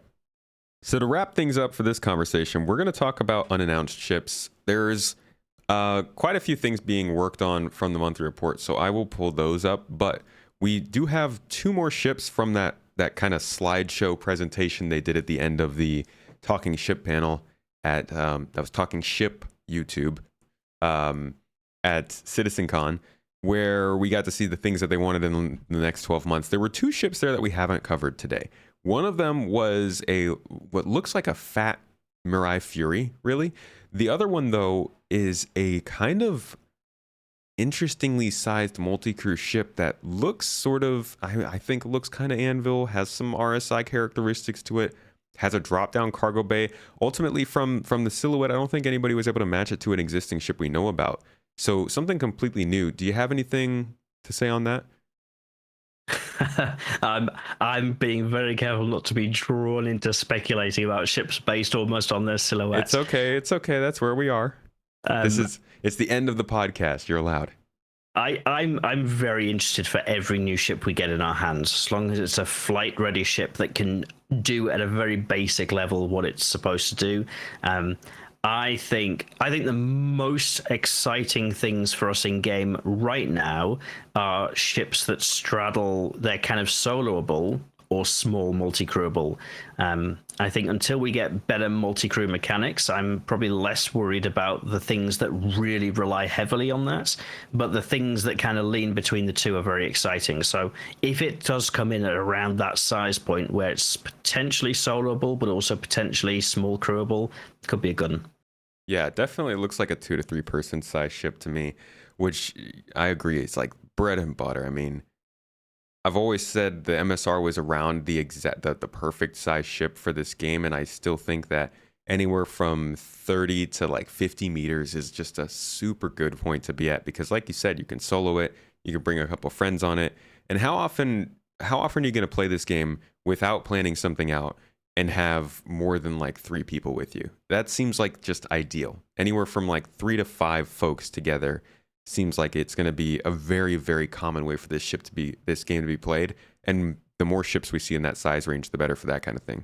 So to wrap things up for this conversation, we're going to talk about unannounced ships. There's quite a few things being worked on from the monthly report, so I will pull those up. But we do have 2 more ships from that kind of slideshow presentation they did at the end of the Talking Ship panel at that was Talking Ship YouTube at CitizenCon, where we got to see the things that they wanted in the next 12 months. There were 2 ships there that we haven't covered today. One of them was what looks like a fat Mirai Fury, really. The other one, though, is a kind of interestingly sized multi-crew ship that looks sort of, I think looks kind of Anvil, has some RSI characteristics to it, has a drop-down cargo bay. Ultimately, from the silhouette, I don't think anybody was able to match it to an existing ship we know about. So something completely new. Do you have anything to say on that? I'm being very careful not to be drawn into speculating about ships based almost on their silhouettes. It's okay. That's where we are. It's the end of the podcast. You're allowed. I'm very interested for every new ship we get in our hands, as long as it's a flight-ready ship that can do at a very basic level what it's supposed to do. I think the most exciting things for us in game right now are ships that straddle, they're kind of soloable or small multi-crewable. I think until we get better multi-crew mechanics, I'm probably less worried about the things that really rely heavily on that, but the things that kind of lean between the two are very exciting. So if it does come in at around that size point where it's potentially soloable, but also potentially small crewable, it could be a good one. Yeah, it definitely looks like a 2 to 3 person size ship to me, which I agree. It's like bread and butter. I mean, I've always said the MSR was around the perfect size ship for this game, and I still think that anywhere from 30 to like 50 meters is just a super good point to be at, because like you said, you can solo it, you can bring a couple friends on it. And how often are you going to play this game without planning something out and have more than like 3 people with you? That seems like just ideal. Anywhere from like 3 to 5 folks together seems like it's going to be a very, very common way for this game to be played. And the more ships we see in that size range, the better for that kind of thing.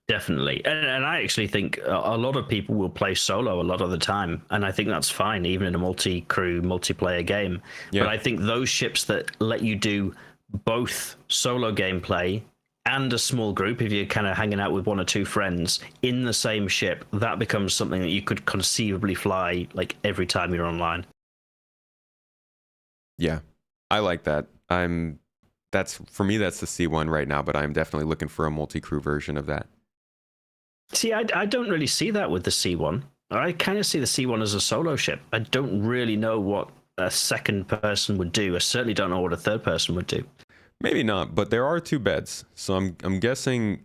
Definitely. And I actually think a lot of people will play solo a lot of the time. And I think that's fine, even in a multi-crew, multiplayer game. Yeah. But I think those ships that let you do both solo gameplay and a small group, if you're kind of hanging out with 1 or 2 friends in the same ship, that becomes something that you could conceivably fly like every time you're online. Yeah, I like that. I'm that's for me, that's the C1 right now, but I'm definitely looking for a multi-crew version of that. See, I don't really see that with the C1. I kind of see the C1 as a solo ship. I don't really know what a second person would do. I certainly don't know what a third person would do. Maybe not, but there are 2 beds, so I'm guessing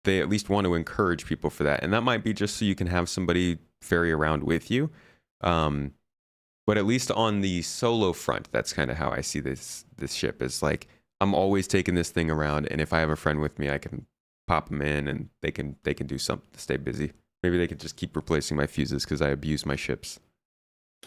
they at least want to encourage people for that, and that might be just so you can have somebody ferry around with you. But at least on the solo front, that's kind of how I see this ship. Is like I'm always taking this thing around, and if I have a friend with me, I can pop them in, and they can do something to stay busy. Maybe they could just keep replacing my fuses because I abuse my ships.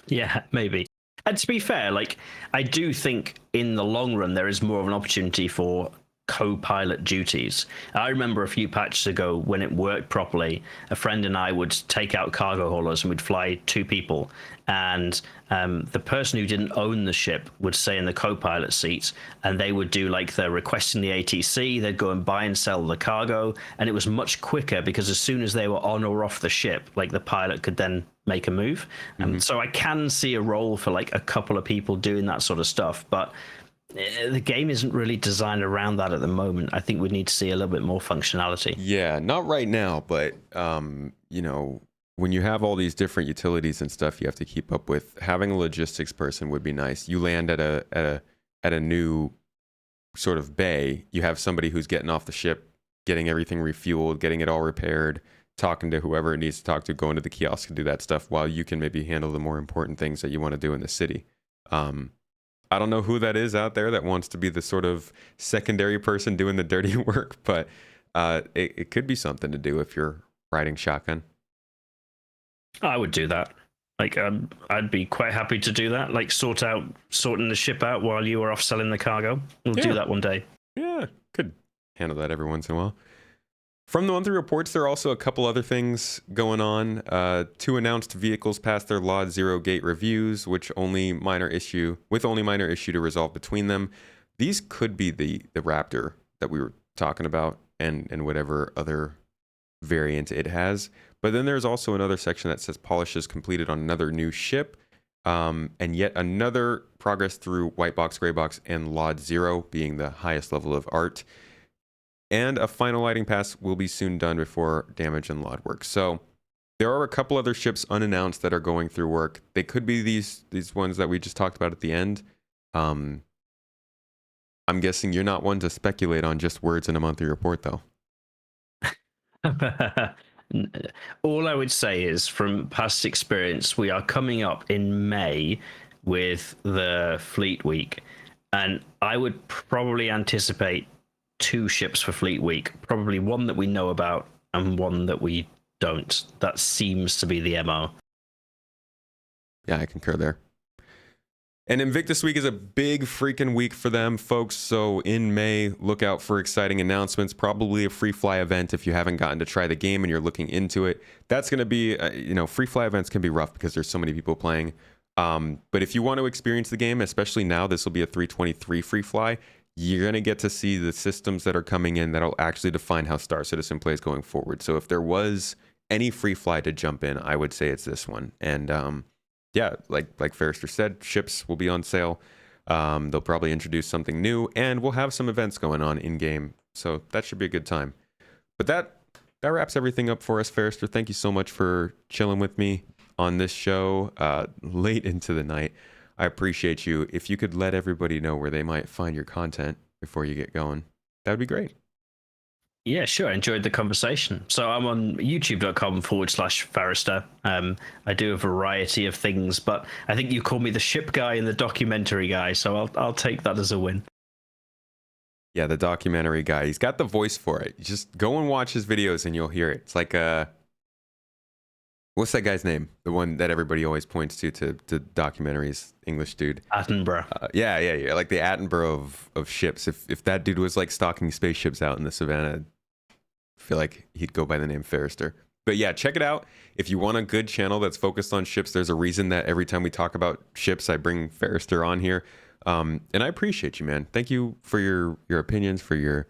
Yeah, maybe. And to be fair, like I do think in the long run there is more of an opportunity for co-pilot duties. I remember a few patches ago when it worked properly, a friend and I would take out cargo haulers and we'd fly 2 people, and the person who didn't own the ship would stay in the co-pilot seats, and they would do like the requesting the ATC. They'd go and buy and sell the cargo, and it was much quicker because as soon as they were on or off the ship, like the pilot could then make a move. So I can see a role for like a couple of people doing that sort of stuff, but the game isn't really designed around that at the moment. I think we need to see a little bit more functionality. Yeah, not right now, but you know, when you have all these different utilities and stuff you have to keep up with, having a logistics person would be nice. You land at a new sort of bay, you have somebody who's getting off the ship, getting everything refueled, getting it all repaired, talking to whoever it needs to talk to, going to the kiosk and do that stuff while you can maybe handle the more important things that you want to do in the city. I don't know who that is out there that wants to be the sort of secondary person doing the dirty work, but it could be something to do if you're riding shotgun. I would do that. Like, I'd be quite happy to do that. Like, sorting the ship out while you were off selling the cargo. We'll do that one day. Yeah, could handle that every once in a while. From the monthly reports, there are also a couple other things going on. 2 announced vehicles passed their Lot 0 gate reviews, with only minor issue to resolve between them. These could be the Raptor that we were talking about, and whatever other variant it has. But then there's also another section that says polish is completed on another new ship, and yet another progress through White Box, Gray Box, and Lot 0 being the highest level of art. And a final lighting pass will be soon done before damage and LOD work. So there are a couple other ships unannounced that are going through work. They could be these ones that we just talked about at the end. I'm guessing you're not one to speculate on just words in a monthly report, though. All I would say is, from past experience, we are coming up in May with the Fleet Week, and I would probably anticipate 2 ships for Fleet Week, probably one that we know about and one that we don't. That seems to be the MO. Yeah, I concur there. And Invictus Week is a big freaking week for them, folks. So in May, look out for exciting announcements, probably a free fly event if you haven't gotten to try the game and you're looking into it. That's going to be, free fly events can be rough because there's so many people playing. But if you want to experience the game, especially now, this will be a 323 free fly. You're going to get to see the systems that are coming in that'll actually define how Star Citizen plays going forward. So if there was any free fly to jump in, I would say it's this one. And yeah, like Farrister said, ships will be on sale. They'll probably introduce something new, and we'll have some events going on in-game. So that should be a good time. But that wraps everything up for us, Farrister. Thank you so much for chilling with me on this show late into the night. I appreciate you. If you could let everybody know where they might find your content before you get going, that would be great. Yeah, sure. I enjoyed the conversation. So I'm on youtube.com/Farrister. I do a variety of things, but I think you called me the ship guy and the documentary guy, so I'll take that as a win. Yeah, the documentary guy. He's got the voice for it. You just go and watch his videos and you'll hear it. It's like what's that guy's name? The one that everybody always points to documentaries. English dude. Attenborough. Yeah. Like the Attenborough of ships. If that dude was like stalking spaceships out in the savannah, I feel like he'd go by the name Farrister. But yeah, check it out. If you want a good channel that's focused on ships, there's a reason that every time we talk about ships, I bring Farrister on here. And I appreciate you, man. Thank you for your opinions, for your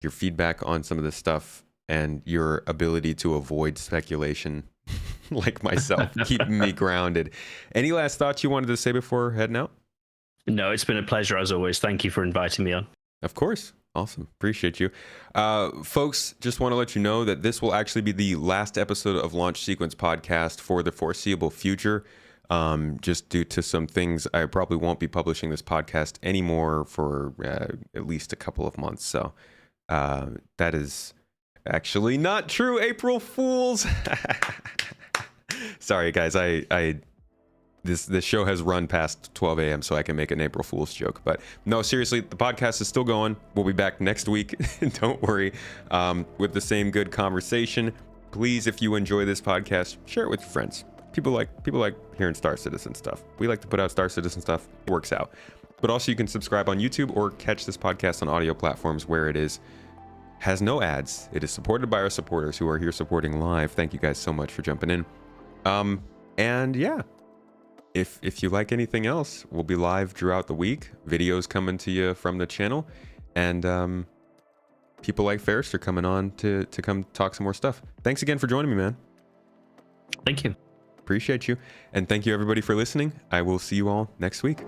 feedback on some of this stuff, and your ability to avoid speculation like myself, keeping me grounded. Any last thoughts you wanted to say before heading out? No, it's been a pleasure as always. Thank you for inviting me on. Of course. Awesome. Appreciate you. Folks, just want to let you know that this will actually be the last episode of Launch Sequence Podcast for the foreseeable future. Just due to some things, I probably won't be publishing this podcast anymore for at least a couple of months. So that is actually not true. April Fools. Sorry, guys. This show has run past 12 a.m. so I can make an April Fool's joke. But no, seriously, the podcast is still going. We'll be back next week. Don't worry. With the same good conversation. Please, if you enjoy this podcast, share it with your friends. People like hearing Star Citizen stuff. We like to put out Star Citizen stuff. It works out. But also you can subscribe on YouTube or catch this podcast on audio platforms where it has no ads. It is supported by our supporters who are here supporting live. Thank you guys so much for jumping in. And yeah. If you like anything else, we'll be live throughout the week. Videos coming to you from the channel. And people like Farrister coming on to come talk some more stuff. Thanks again for joining me, man. Thank you. Appreciate you. And thank you everybody for listening. I will see you all next week.